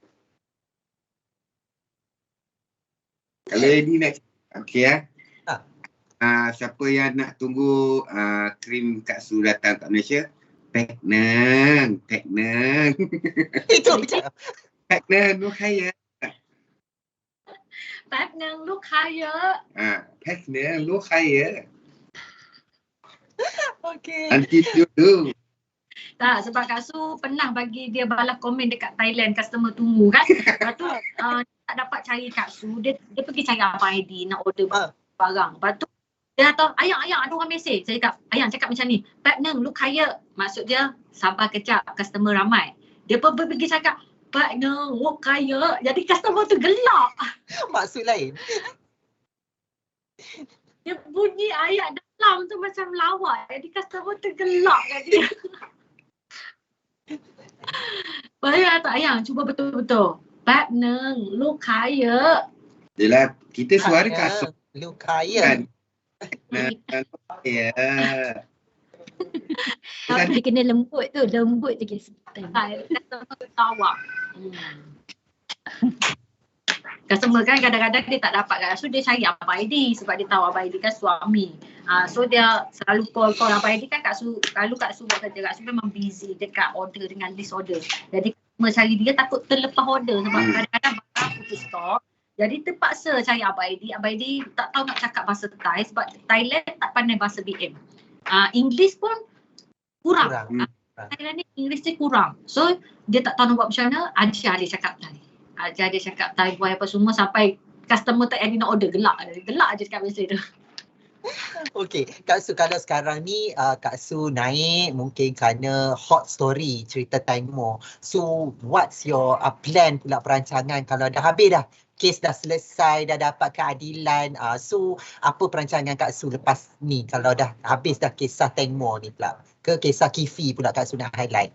Kalau Edi nak okey siapa yang nak tunggu krim Kak Su datang kat Malaysia, Pek Neng. Itu macam Pek Neng lu kaya. Pek Neng lu kaya. Pek Neng lu kaya. okey. Nanti dulu. Tak, sebab Kak Su pernah bagi dia balas komen dekat Thailand, customer tunggu kan. Lepas tu tak dapat cari Kak Su, dia pergi cari Abang Edi nak order barang. Lepas tu dia kata, ayang ada orang mesej. Saya cakap, ayang cakap macam ni, Pek Neng lu kaya. Maksud dia sabar kejap, customer ramai. Dia pun pergi cakap, Pek Neng lu kaya. Jadi customer tu gelak. Maksud lain. Dia bunyi ayat dalam tu macam lawak. Jadi customer tu gelak kat dia. Bayar tak ayang? Cuba betul-betul. Pek Neng lu kaya. Yelah, kita suara Kak Su. Lu kaya. Ya. Tapi dia kena lembut tu, lembut je guys. Tawak. Customer kan kadang-kadang dia tak dapat Kak Su, dia cari Abang Edi sebab dia tahu Abang Edi kan suami. So dia selalu call Abang Edi kan Kak Su, kalau Kak Su buat kerja, Kak Su memang busy dekat order dengan list order. Jadi customer cari dia takut terlepas order sebab kadang-kadang barang putus stok. Jadi terpaksa cari Abang Edi. Abang Edi tak tahu nak cakap bahasa Thai sebab Thailand tak pandai bahasa BM. English pun kurang. Thailand ni English dia kurang. So dia tak tahu nak buat macam mana, ajar dia cakap Thai. Ajar dia cakap Thai boy apa semua sampai customer tak jadi nak order, gelak je cakap bahasa tu. Okey, Kak Su, kalau sekarang ni Kak Su naik mungkin kerana hot story cerita Timor. So what's your plan pula, perancangan kalau dah habis dah? Kes dah selesai, dah dapat keadilan. So apa perancangan Kak Su lepas ni kalau dah habis dah kisah Timor ni pula? Ke kisah Kifi pula Kak Su nak highlight?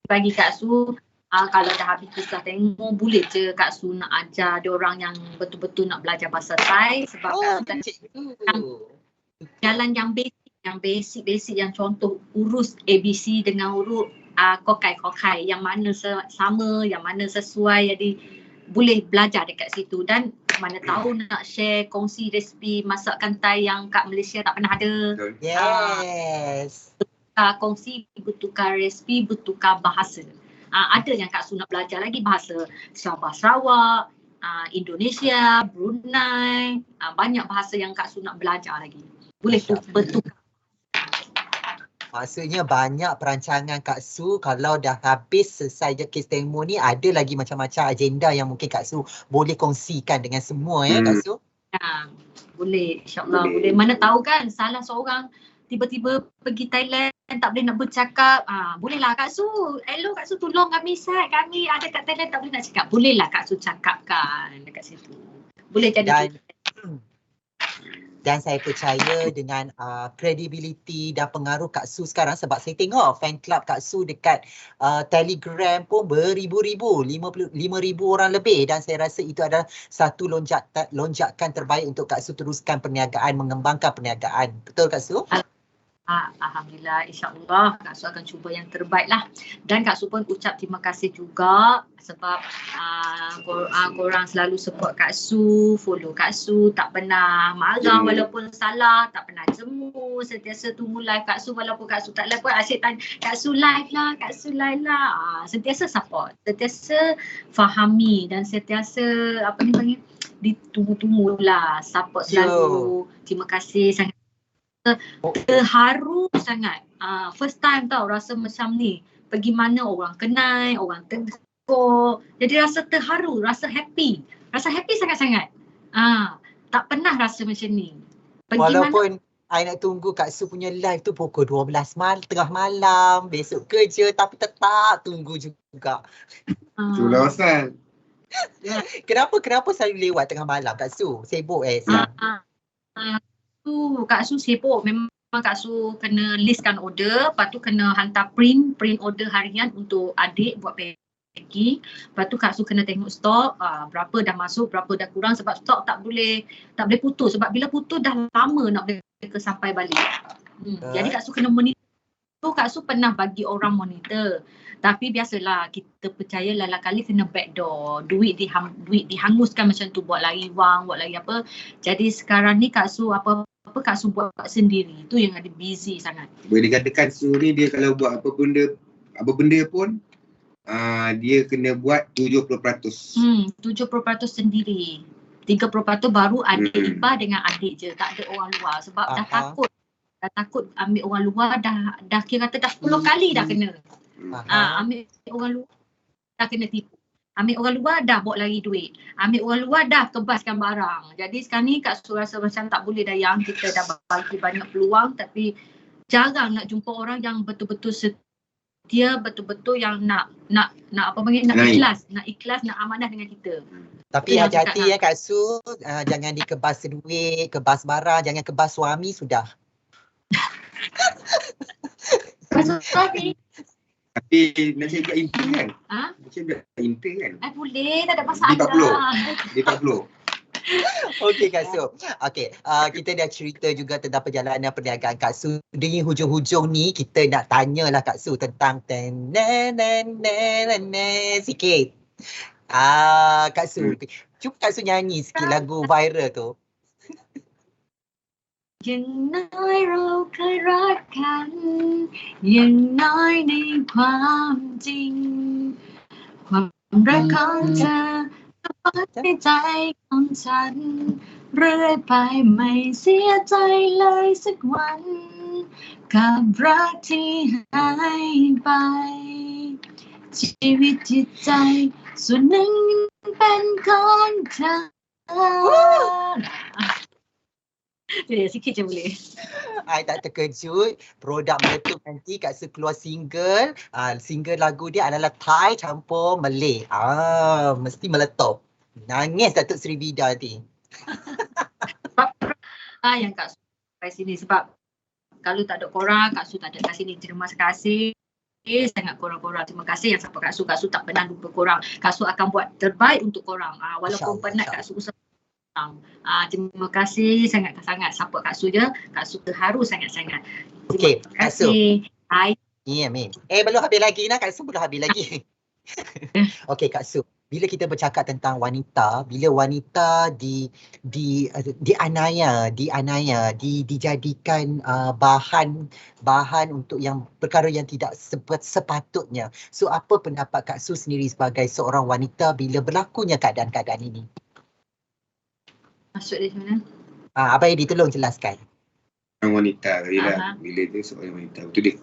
Bagi Kak Su, kalau dah habis kisah Timor, boleh je Kak Su nak ajar diorang yang betul-betul nak belajar bahasa Thai sebab Kak Su jalan yang basic yang contoh urus ABC dengan urut kokai yang mana sama, yang mana sesuai, jadi boleh belajar dekat situ. Dan mana tahu nak share, kongsi resipi masakan Thai yang kat Malaysia tak pernah ada. Yes. Kongsi, bertukar resipi, bertukar bahasa. Ada yang Kak Su nak belajar lagi bahasa Sabah Sarawak, Indonesia, Brunei, banyak bahasa yang Kak Su nak belajar lagi. Boleh bertukar. Maksudnya banyak perancangan Kak Su, kalau dah habis selesai je kes demo ni, ada lagi macam-macam agenda yang mungkin Kak Su boleh kongsikan dengan semua Kak Su? Ya, boleh, insyaAllah boleh. Mana tahu kan salah seorang tiba-tiba pergi Thailand tak boleh nak bercakap. Bolehlah Kak Su. Hello Kak Su, tolong kami Sat. Kami ada kat Thailand tak boleh nak cakap. Bolehlah Kak Su cakapkan dekat situ. Boleh jadi. Dan saya percaya dengan credibility dan pengaruh Kak Su sekarang, sebab saya tengok fan club Kak Su dekat Telegram pun beribu-ribu, 5,000 orang lebih, dan saya rasa itu adalah satu lonjakan terbaik untuk Kak Su teruskan perniagaan, mengembangkan perniagaan. Betul Kak Su? Alhamdulillah, insyaAllah Kak Su akan cuba yang terbaik lah. Dan Kak Su pun ucap terima kasih juga sebab korang selalu support Kak Su, follow Kak Su, tak pernah marah walaupun salah, tak pernah jemu, sentiasa tunggu live Kak Su walaupun Kak Su tak live pun asyik tanya Kak Su live lah, Kak Su live lah. Sentiasa support, sentiasa fahami dan sentiasa apa ni panggil, ditunggu-tunggu lah, support selalu. Terima kasih sangat. Terharu sangat. First time tau rasa macam ni. Pergi mana orang kenal, orang tegur. Jadi rasa terharu, rasa happy. Rasa happy sangat-sangat. Tak pernah rasa macam ni. Walaupun I nak tunggu Kak Su punya live tu pukul 12 tengah malam, besok kerja, tapi tetap tunggu juga. Itulah pasal. Kenapa selalu lewat tengah malam Kak Su? Sibuk siang? Kak Su sibuk. Memang Kak Su kena listkan order, lepas tu kena hantar print order harian untuk adik buat packing. Lepas tu Kak Su kena tengok stok, berapa dah masuk, berapa dah kurang, sebab stok tak boleh putus, sebab bila putus dah lama nak mereka sampai balik. Jadi Kak Su kena monitor. Kak Su pernah bagi orang monitor. Tapi biasalah kita percaya lala kali kena backdoor. Duit dihanguskan macam tu, buat lagi wang, buat lagi apa. Jadi sekarang ni Kak Su apa Kak Su buat sendiri. Itu yang ada busy sangat. Boleh dikatakan Su ni dia kalau buat apa benda pun dia kena buat 70%. 70% sendiri. 30% baru adik ipar dengan adik je. Tak ada orang luar sebab dah takut ambil orang luar, dah kira kata dah 10 kali dah kena. Ambil orang luar dah kena tipu. Ambil orang luar dah bawa lagi duit. Ambil orang luar dah kebaskan barang. Jadi sekarang ni Kak Su rasa macam tak boleh dah, yang kita dah bagi banyak peluang tapi jarang nak jumpa orang yang betul-betul setia, betul-betul yang nak apa panggil, nak ikhlas, nak amanah dengan kita. Tapi hati-hati Kak Su, jangan dikebas duit, kebas barang, jangan kebas suami sudah. Suami. Tapi nak cakap inti kan? Macam dah inti kan? Boleh, tak ada masalah. Di 40. Okey Kak Su. Okey, kita dah cerita juga tentang perjalanan perniagaan Kak Su. Di hujung-hujung ni kita nak tanyalah Kak Su tentang sikit. Kak Su, cuba Kak Su nyanyi sikit lagu viral tu. อย่างน้อยเราเคยรักกันอย่างน้อยในความจริงความรักของเธอก็ในใจของฉันเรื่อยไปไม่เสียใจเลยสักวันกับรักที่หายไปชีวิตจิตใจส่วนหนึ่งเป็นของเธอsikit je boleh. I tak terkejut, produk meletup nanti Kak Su keluar single. Single lagu dia adalah Thai campur Malay. Mesti meletup. Nangis Datuk Sri Vida nanti. Yang Kak Su sampai sini sebab kalau tak ada korang, Kak Su tak ada kat sini. Terima kasih sangat korang-korang. Terima kasih yang support Kak Su. Kak Su tak pernah lupa korang. Kak Su akan buat terbaik untuk korang. Walaupun penat Kak Su usaha. Terima kasih sangat-sangat support Kak Su je. Kak Su terharu sangat-sangat. Okey, Kak Su. Hai. Ya, Amin. Belum habis lagi nak Kak Su, belum habis lagi. Okey Kak Su, bila kita bercakap tentang wanita, bila wanita dianiaya, dijadikan bahan untuk yang perkara yang tidak sepatutnya. So apa pendapat Kak Su sendiri sebagai seorang wanita bila berlakunya keadaan-keadaan ini? Maksud dia macam mana? Abang Edi tolong jelaskan. Orang wanita bila dia seorang wanita. Betul dia.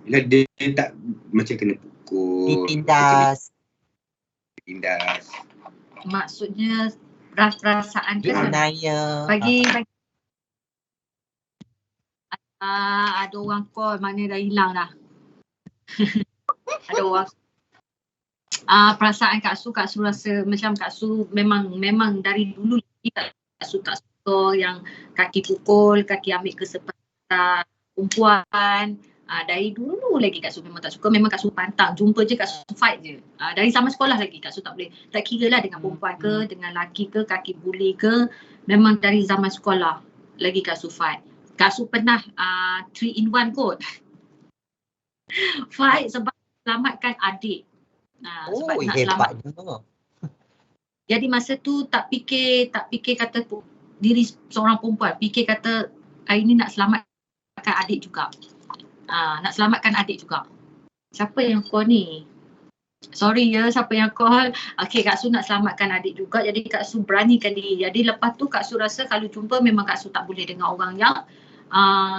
Bila dia tak macam kena pukul, Ditindas. Maksudnya perasaan ke Dianiaya. bagi ada orang call, mana dah hilang dah. Ada orang perasaan Kak Su rasa macam Kak Su memang dari dulu lagi Kak Su tak suka yang kaki pukul, kaki ambil kesempatan perempuan. Dari dulu lagi Kak Su memang tak suka, memang Kak Su pantang, jumpa je Kak Su fight je. Dari zaman sekolah lagi Kak Su tak boleh, tak kira lah dengan perempuan ke, dengan lelaki ke, kaki buli ke, memang dari zaman sekolah lagi Kak Su fight. Kak Su pernah 3-in-1 kot. Fight sebab selamatkan adik. Sebab nak selamat. Jadi masa tu tak fikir kata diri seorang perempuan, fikir kata hari ni nak selamatkan adik juga. Nak selamatkan adik juga. Siapa yang call ni? Sorry ya, siapa yang call? Okay, Kak Su nak selamatkan adik juga, jadi Kak Su beranikan diri. Jadi lepas tu Kak Su rasa kalau jumpa memang Kak Su tak boleh dengan orang yang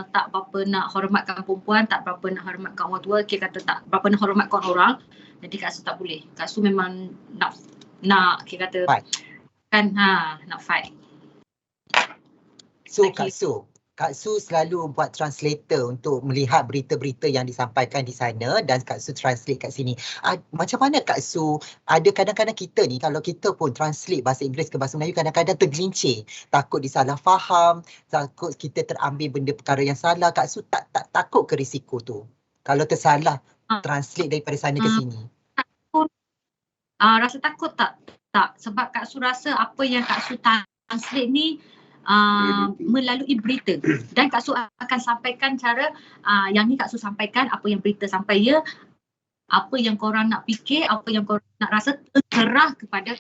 tak berapa nak hormatkan perempuan, tak berapa nak hormatkan orang tua, kata tak berapa nak hormatkan orang. Jadi Kak Su tak boleh. Kak Su memang nak kata fight. Kan nak fight. So Kak Su selalu buat translator untuk melihat berita-berita yang disampaikan di sana dan Kak Su translate kat sini. Macam mana Kak Su, ada kadang-kadang kita ni kalau kita pun translate bahasa Inggeris ke bahasa Melayu kadang-kadang tergelincir. Takut disalah faham, takut kita terambil benda perkara yang salah. Kak Su tak takut ke risiko tu? Kalau tersalah translate daripada sana ke sini. Rasa takut tak? Tak. Sebab Kak Su rasa apa yang Kak Su translate ni melalui berita dan Kak Su akan sampaikan cara yang ni Kak Su sampaikan apa yang berita sampai ya, apa yang korang nak fikir, apa yang korang nak rasa terserah kepada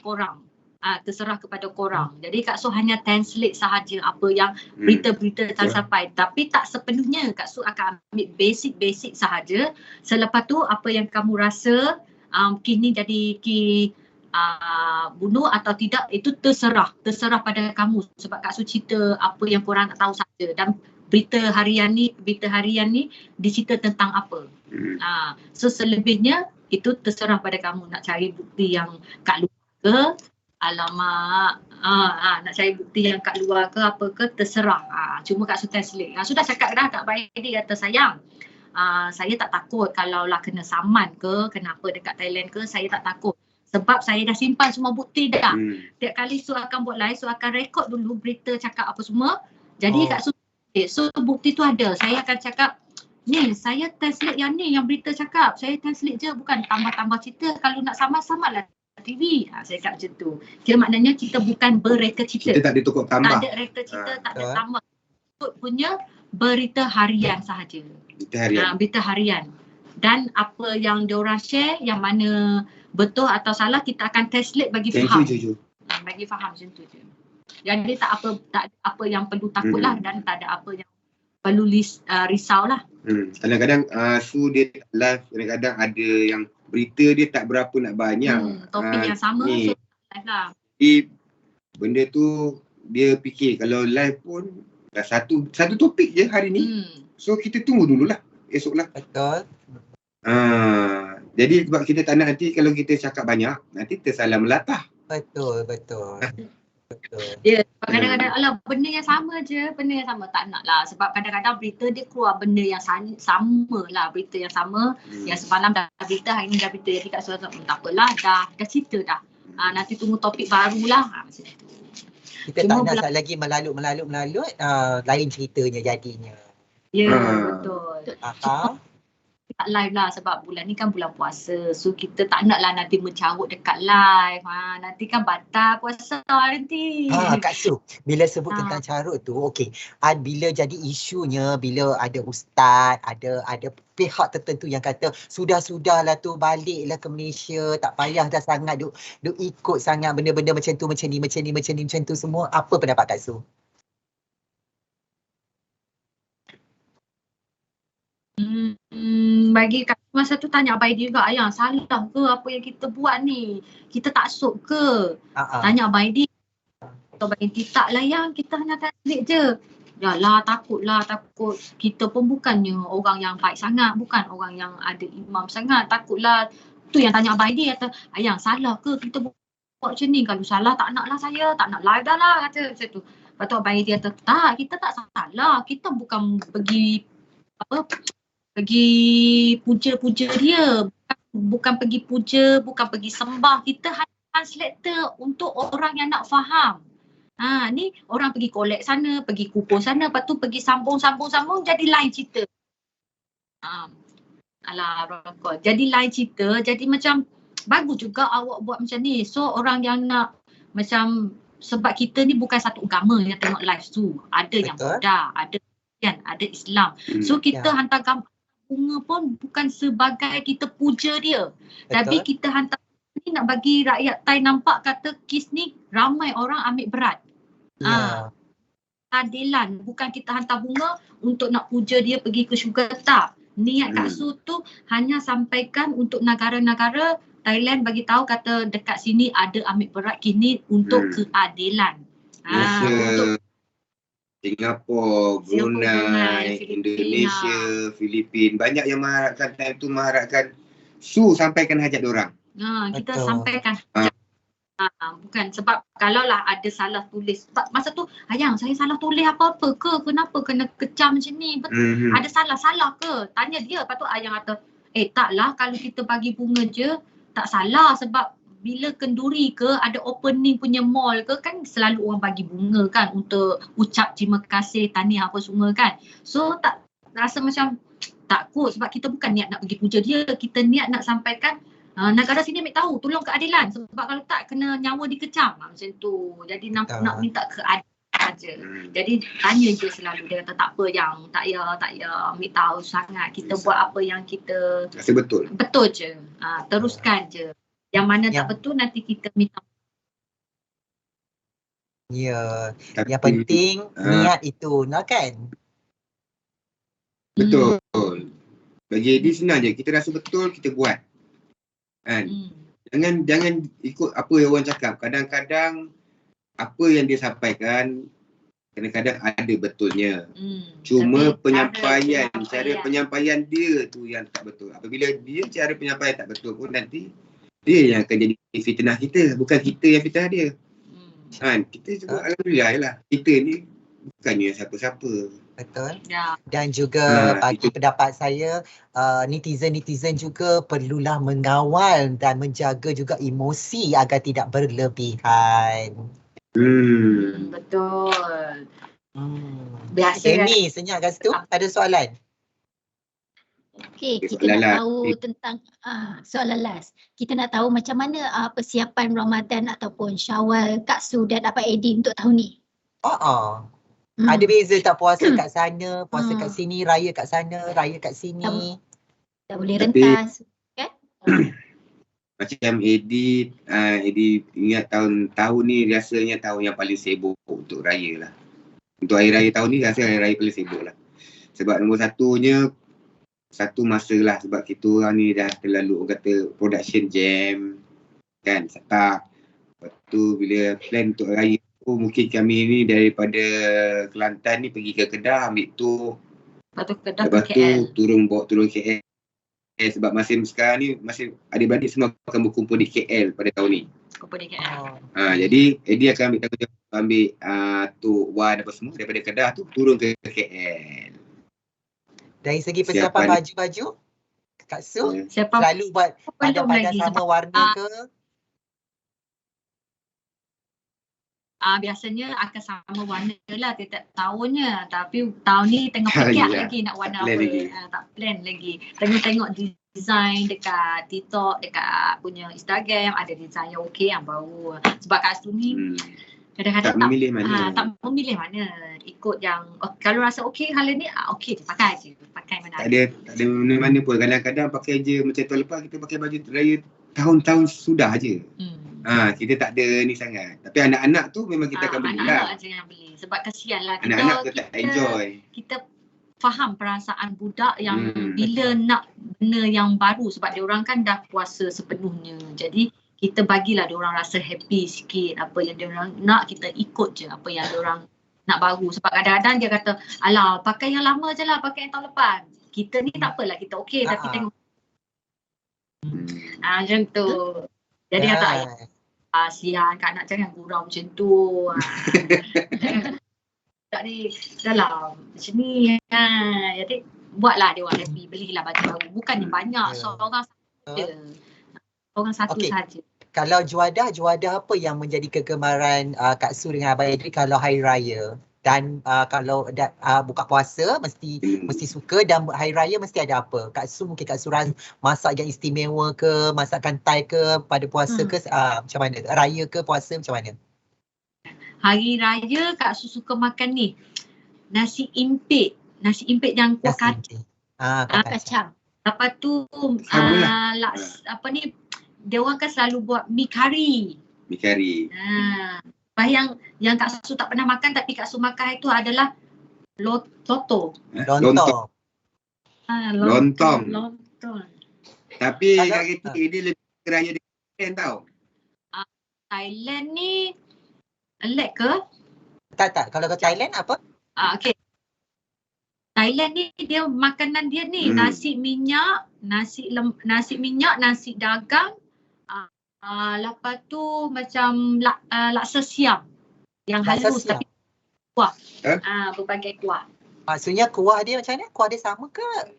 korang. Jadi Kak Su hanya translate sahaja apa yang berita-berita sampai, tapi tak sepenuhnya. Kak Su akan ambil basic sahaja. Selepas tu apa yang kamu rasa kini jadi bunuh atau tidak itu terserah pada kamu, sebab Kak Su cerita apa yang korang nak tahu saja. Dan berita harian ni dicerita tentang apa. So selebihnya itu terserah pada kamu nak cari bukti yang kat luar ke, alamak, nak cari bukti yang kat luar ke apa ke, terserah. Cuma Kak Su translate. Sudah cakap dah Kak Baidi kata sayang, saya tak takut kalau lah kena saman ke, kenapa dekat Thailand ke, saya tak takut. Sebab saya dah simpan semua bukti dah. Tiap kali Su akan buat live, Su akan rekod dulu berita cakap apa semua. Jadi Kak Su, so bukti tu ada. Saya akan cakap, ni saya translate yang ni, yang berita cakap. Saya translate je, bukan tambah-tambah cerita. Kalau nak sama-samalah TV. Saya cakap macam tu. Kira maknanya kita bukan berreka cerita. Kita tak ada tukar tambah. Tak ada reka cerita, tak ada tambah. Itu punya berita harian sahaja. Berita harian. Dan apa yang diorang share, yang mana betul atau salah, kita akan translate bagi faham. Bagi faham macam tu je. Jadi tak ada apa yang perlu takut lah, dan tak ada apa yang perlu risau lah. Kadang-kadang Su dia live, kadang-kadang ada yang berita dia tak berapa nak banyak. Topik yang sama, so live lah. Jadi benda tu dia fikir kalau live pun dah satu topik je hari ni. So kita tunggu dululah, esok lah. Betul. Jadi sebab kita tak nak nanti kalau kita cakap banyak, nanti tersalah melatah. Betul. Ya, kadang-kadang alah benda yang sama je, tak nak lah. Sebab kadang-kadang berita dia keluar benda yang sama lah, berita yang sama. Yang semalam dah berita, hari ni dah berita. Jadi Kak Su tak apalah, dah cerita dah. Nanti tunggu topik baru lah. Macam tu. Kita tak nak sekali lagi melalut, lain ceritanya jadinya. Ya, betul. Tak live lah sebab bulan ni kan bulan puasa. So kita tak nak lah nanti mencarut dekat live. Nanti kan batal puasa nanti. Kak Su, bila sebut tentang carut tu, okey. Bila jadi isunya, bila ada ustaz, ada pihak tertentu yang kata sudah-sudahlah tu, baliklah ke Malaysia, tak payah dah sangat duk ikut sangat benda-benda macam tu semua. Apa pendapat Kak Su? Bagi masa tu tanya Baidi juga, ayah salah ke apa yang kita buat ni? Kita taksub ke? Tanya Baidi. Atau Baidi tak lah yang kita hanya translate je. Yalah, takut. Kita pun bukannya orang yang baik sangat, bukan orang yang ada imam sangat. Takutlah. Tu yang tanya Abang Aidi kata, Ayang salah ke kita buat macam ni? Kalau salah tak naklah saya, tak nak live dah lah kata macam tu. Lepas tu Abang Aidi kata, tak, kita tak salah. Kita bukan pergi puja-puja dia. Bukan pergi puja, bukan pergi sembah. Kita hanya translator untuk orang yang nak faham. Ni orang pergi collect sana, pergi kupon sana, lepas tu pergi sambung jadi lain cerita. Alah, rokok. Jadi lain cerita, jadi macam bagus juga awak buat macam ni. So orang yang nak macam, sebab kita ni bukan satu agama yang tengok live tu. Ada yang Buddha, ada Kristian, ada Islam. So kita hantar gambar bunga pun bukan sebagai kita puja dia. Tapi kita hantar ni nak bagi rakyat Thai nampak kata kes ni ramai orang ambil berat. Keadilan, bukan kita hantar bunga untuk nak puja dia pergi ke syurga, tak. Niat Kak Su tu hanya sampaikan untuk negara-negara Thailand bagi tahu kata dekat sini ada ambil berat kini untuk keadilan. Untuk Singapura, Brunei, Indonesia, Filipina, banyak yang mengharapkan time tu, mengharapkan Su sampaikan hajat diorang. Kita sampaikan hajat. Bukan sebab kalau lah ada salah tulis, sebab masa tu Ayang saya salah tulis apa-apa ke, kenapa kena kecam macam ni, ada salah ke, tanya dia. Lepas tu Ayang kata taklah, kalau kita bagi bunga je tak salah, sebab bila kenduri ke ada opening punya mall ke kan selalu orang bagi bunga kan untuk ucap terima kasih, tahniah apa semua kan. So tak rasa macam takut, sebab kita bukan niat nak pergi puja dia, kita niat nak sampaikan negara sini ambil tahu, tolong keadilan, sebab kalau tak kena nyawa dikecam macam tu. Jadi nak minta keadilan saja. Jadi tanya je selalu, dia kata tak apa yang tak ya ambil tahu sangat, kita buat apa yang kita rasa betul je. Teruskan je. Yang mana tak betul nanti kita minta. Yang penting niat itu, kan? Betul. Bagi dia senang je, kita rasa betul kita buat. Kan? Jangan ikut apa yang orang cakap. Kadang-kadang apa yang dia sampaikan kadang-kadang ada betulnya. Cuma cara penyampaian dia tu yang tak betul. Apabila dia cara penyampaian tak betul pun, nanti dia yang akan jadi fitnah kita, bukan kita yang fitnah dia. Kan? Kita juga alhamdulillah lah. Kita ni bukannya siapa-siapa. Betul. Dan juga bagi pendapat saya, netizen juga perlulah mengawal dan menjaga juga emosi agar tidak berlebihan. Betul. Biasa Amy, senyap kat situ. Ada soalan? Okey, kita nak tahu tentang soalan last. Kita nak tahu macam mana persiapan Ramadan ataupun Syawal Kak Su dan Abang Aidi untuk tahun ni. Ada beza tak puasa kat sana, puasa kat sini, raya kat sana, raya kat sini? Tak boleh rentas, kan? Macam Edi ingat tahun ni rasanya tahun yang paling sibuk untuk raya lah. Untuk hari raya tahun ni rasa hari raya paling sibuk lah. Sebab nombor satu masa lah, sebab kita orang ni dah terlalu orang kata production jam kan, setak. Lepas tu bila plan untuk raya tu, mungkin kami ni daripada Kelantan ni pergi ke Kedah ambil tu. Lepas tu turun KL. Sebab masih sekarang ni masih adik-beradik semua akan berkumpul di KL pada tahun ni. Kumpul di KL. Jadi dia akan ambil tanggungjawab, ambil Tok Wan apa semua daripada Kedah tu turun ke KL. Dari segi persiapan baju-baju, Kak Su selalu buat padan sama warna ke? Biasanya akan sama warna lah tiap tahunnya. Tapi tahun ni tengok fikir lagi nak warna apa. Tak plan lagi. Tengok design dekat TikTok, dekat punya Instagram, ada design yang okey, yang baru. Sebab Kak Su ni kadang-kadang tak memilih mana. Ikut yang kalau rasa okey kali ni, okey je pakai je. Pakai mana ada. Tak ada mana-mana pun. Kadang-kadang pakai je macam tahun lepas kita pakai baju raya tahun-tahun sudah je. Kita tak ada ni sangat. Tapi anak-anak tu memang kita akan beli lah. Anak-anak je yang beli. Sebab kesian lah. Anak-anak kita tak enjoy. Kita faham perasaan budak yang bila nak benda yang baru. Sebab diorang kan dah puasa sepenuhnya. Jadi kita bagilah diorang rasa happy sikit. Apa yang diorang nak, kita ikut je apa yang diorang nak baru. Sebab kadang-kadang dia kata, alah pakai yang lama je lah, pakai yang tahun lepas. Kita ni tak apalah, kita okey tapi tengok. Macam tu. Jadi kata ayah, sihan Kak Nak jangan gurau macam tu. Tak ni dalam macam ni. Jadi buatlah dia orang happy, belilah baju baru. Bukannya banyak, seorang saja. Orang satu saja. Kalau juadah apa yang menjadi kegemaran Kak Su dengan Abang Edri kalau hari raya? Dan kalau buka puasa mesti suka, dan hari raya mesti ada apa? Kak Su mungkin Kak Su masak yang istimewa ke, masakan Thai ke pada puasa ke, macam mana? Raya ke puasa macam mana? Hari raya Kak Su suka makan ni, nasi impit yang kuah kacang. Kacang. Lepas tu apa ni, dia orang kan selalu buat mi kari. Yang Kak Su tak pernah makan tapi Kak Su makan itu adalah lontong. Lontong. Tapi Kak Keti dia lebih raya di Thailand tau. Thailand ni lek ke? Tak. Kalau ke Thailand apa? Okey. Thailand ni dia makanan dia ni nasi minyak, nasi minyak, nasi dagang. Lepas tu macam laksa siam yang halus tapi kuah. Berbagai kuah. Maksudnya kuah dia macam mana? Kuah dia sama ke?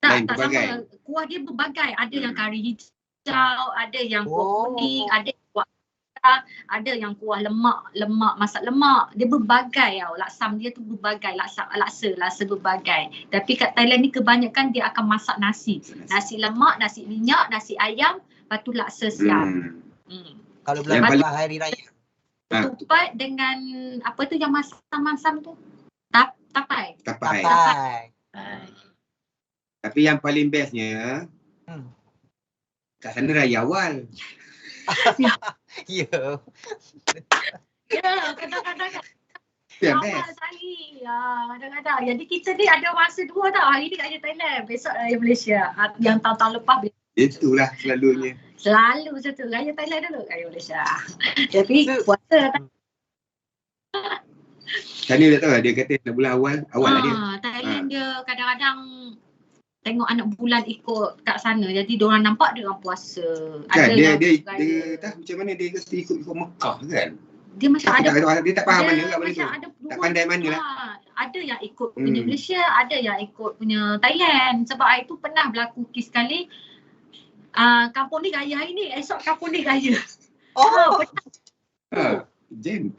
Tak sama. Kuah dia berbagai. Ada yang kari hijau, ada yang kuah kuning, ada kuah ada yang kuah lemak, masak lemak. Dia berbagai tau. Laksam dia tu berbagai. Laksa berbagai. Tapi kat Thailand ni kebanyakan dia akan masak nasi. Nasi lemak, nasi minyak, nasi ayam, lepas tu laksa siam. Kalau bulan hari raya. Tupat dengan apa tu yang masam-masam tu? Tapai. Tapi yang paling bestnya kat sana raya awal. Ya. Kadang-kadang awal sekali. Kadang-kadang. Jadi kita ni ada masa dua tau. Hari ni kat Thailand, besok raya Malaysia. Yang tahun-tahun lepas. Itulah selalunya. Selalu macam tu. Raya Thailand dulu, raya Malaysia. Tapi puasa Tanya tak tahu dia kata nak bulan awal lah dia. Thailand dia kadang-kadang tengok anak bulan ikut kat sana. Jadi diorang nampak dia orang puasa. Kan dia tak macam mana dia kata ikut Mekah kan. Dia macam dia tak faham mana kat mana tu. Tak pandai mana lah. Ada yang ikut punya Malaysia, ada yang ikut punya Thailand. Sebab itu pernah berlaku kes sekali. Kampung ni gaya hari ni, esok kampung ni gaya. Jam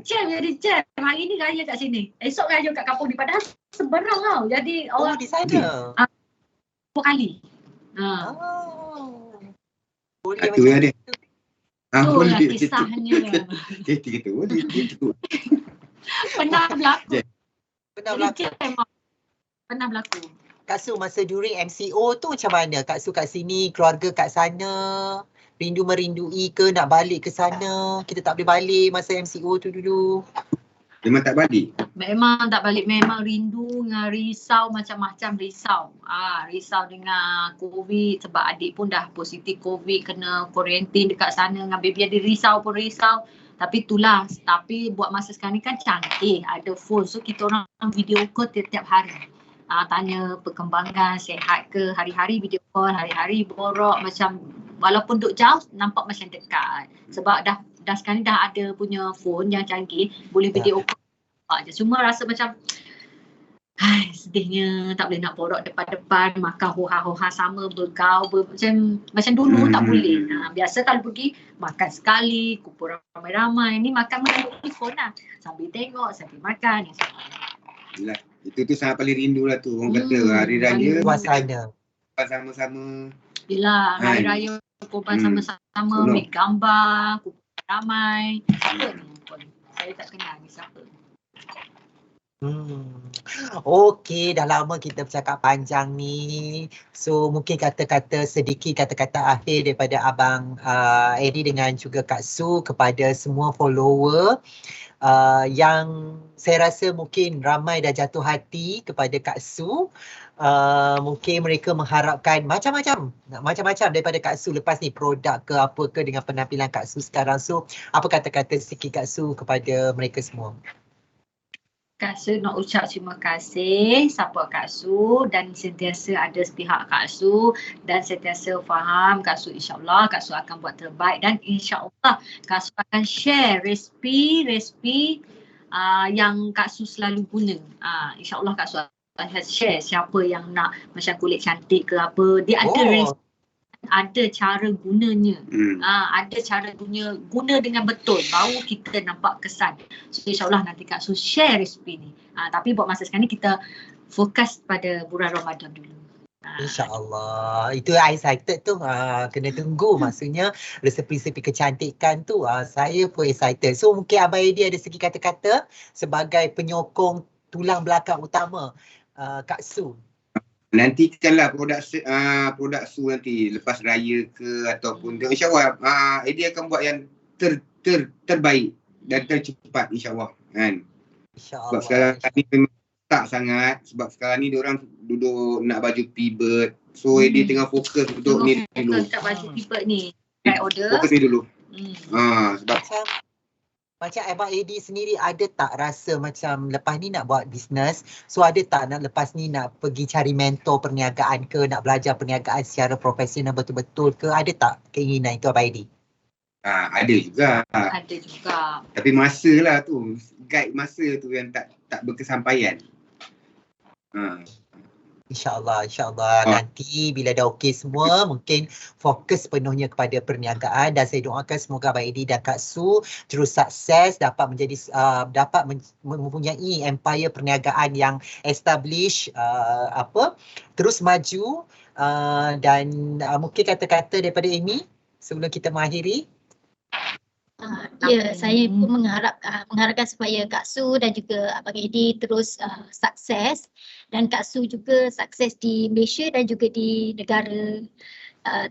jadi jam. Hari ni gaya kat sini. Esok gaya kat kampung ni. Padahal seberang tau. Jadi orang di sana. 2 kali. Itu lah dia. Itulah kisahnya. Kita boleh gitu. Pernah berlaku. Pernah berlaku. Kak Su masa during MCO tu macam mana? Kak Su kat sini, keluarga kat sana, merindui ke nak balik ke sana? Kita tak boleh balik masa MCO tu dulu. Memang tak balik? Memang tak balik. Memang rindu dengan risau macam-macam risau. Risau dengan COVID sebab adik pun dah positif COVID, kena kuarantin dekat sana dengan baby ada risau pun risau. Tapi itulah, tapi buat masa sekarang ni kan canggih, ada phone. So kita orang video call tiap-tiap hari. Tanya perkembangan, sihat ke, hari-hari video call, hari-hari borok macam walaupun duduk jauh nampak macam dekat. Sebab dah sekarang ni dah ada punya phone yang canggih, boleh video call je. Cuma rasa macam sedihnya tak boleh nak borok depan-depan, makan hoha-hoha sama, bergaul, macam dulu tak boleh. Biasa kalau pergi makan sekali, kumpul ramai-ramai. Ni makan melalui telefon lah. Sambil tengok, sambil makan. Yelah, itu sangat paling rindu lah tu. Orang kata hari raya sama-sama. Yelah, hari raya korban sama-sama, ambil gambar, kumpul ramai. Siapa ni pun? Saya tak kenal ni siapa. Okey, dah lama kita bercakap panjang ni. So mungkin sedikit kata-kata akhir daripada Abang Eddie dengan juga Kak Su kepada semua follower yang saya rasa mungkin ramai dah jatuh hati kepada Kak Su. Mungkin mereka mengharapkan macam-macam daripada Kak Su lepas ni, produk ke apa ke dengan penampilan Kak Su sekarang. So apa kata-kata sikit Kak Su kepada mereka semua? Kak Su nak ucap terima kasih support Kak Su dan sentiasa ada sepihak Kak Su dan sentiasa faham Kak Su, insyaAllah Kak Su akan buat terbaik dan insyaAllah Kak Su akan share resipi yang Kak Su selalu guna. InsyaAllah Kak Su akan share siapa yang nak macam kulit cantik ke apa, dia ada resipi, ada cara gunanya. Ada cara guna dengan betul baru kita nampak kesan. So insyaAllah nanti Kak Su share resipi ni. Tapi buat masa sekarang ni kita fokus pada bulan Ramadan dulu. InsyaAllah. Itu excited tu. Kena tunggu maksudnya resepi-resepi kecantikan tu. Saya pun excited. So mungkin Abang Edi ada segi kata-kata sebagai penyokong tulang belakang utama Kak Su. Nantikanlah produk Su nanti lepas raya ke ataupun insyaAllah Edi akan buat yang terbaik dan tercepat insyaAllah kan. InsyaAllah. Sebab sekarang ni memang tak sangat, sebab sekarang ni diorang duduk nak baju P-Bird. So Edi tengah fokus untuk ni dulu. Fokus kat baju P-Bird ni. Try order. Fokus ni dulu. Sebab Macam Abang Edi sendiri ada tak rasa macam lepas ni nak buat bisnes, so ada tak nak lepas ni nak pergi cari mentor perniagaan ke, nak belajar perniagaan secara profesional betul-betul ke, ada tak keinginan itu Abang Edi? ada juga. Ada juga. Tapi masalah tu, guide masa tu yang tak berkesampaian. InsyaAllah nanti bila dah okey semua mungkin fokus penuhnya kepada perniagaan dan saya doakan semoga Abang Edi dan Kak Su terus sukses, dapat menjadi mempunyai empire perniagaan yang establish, terus maju, dan mungkin kata-kata daripada Amy sebelum kita mengakhiri. Ya, saya pun mengharapkan supaya Kak Su dan juga Abang Edi terus sukses dan Kak Su juga sukses di Malaysia dan juga di negara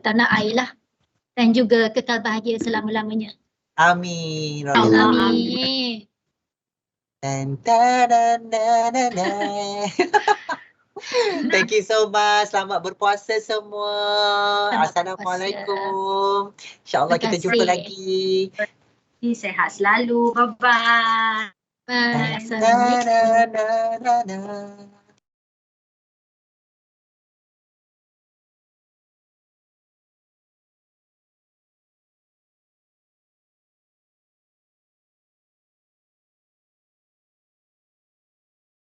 tanah air lah dan juga kekal bahagia selama-lamanya. Amin. Amin. Thank you so much. Selamat berpuasa semua. Assalamualaikum. InsyaAllah kita jumpa lagi. Sehat selalu. Bye-bye. Bye. Assalamualaikum.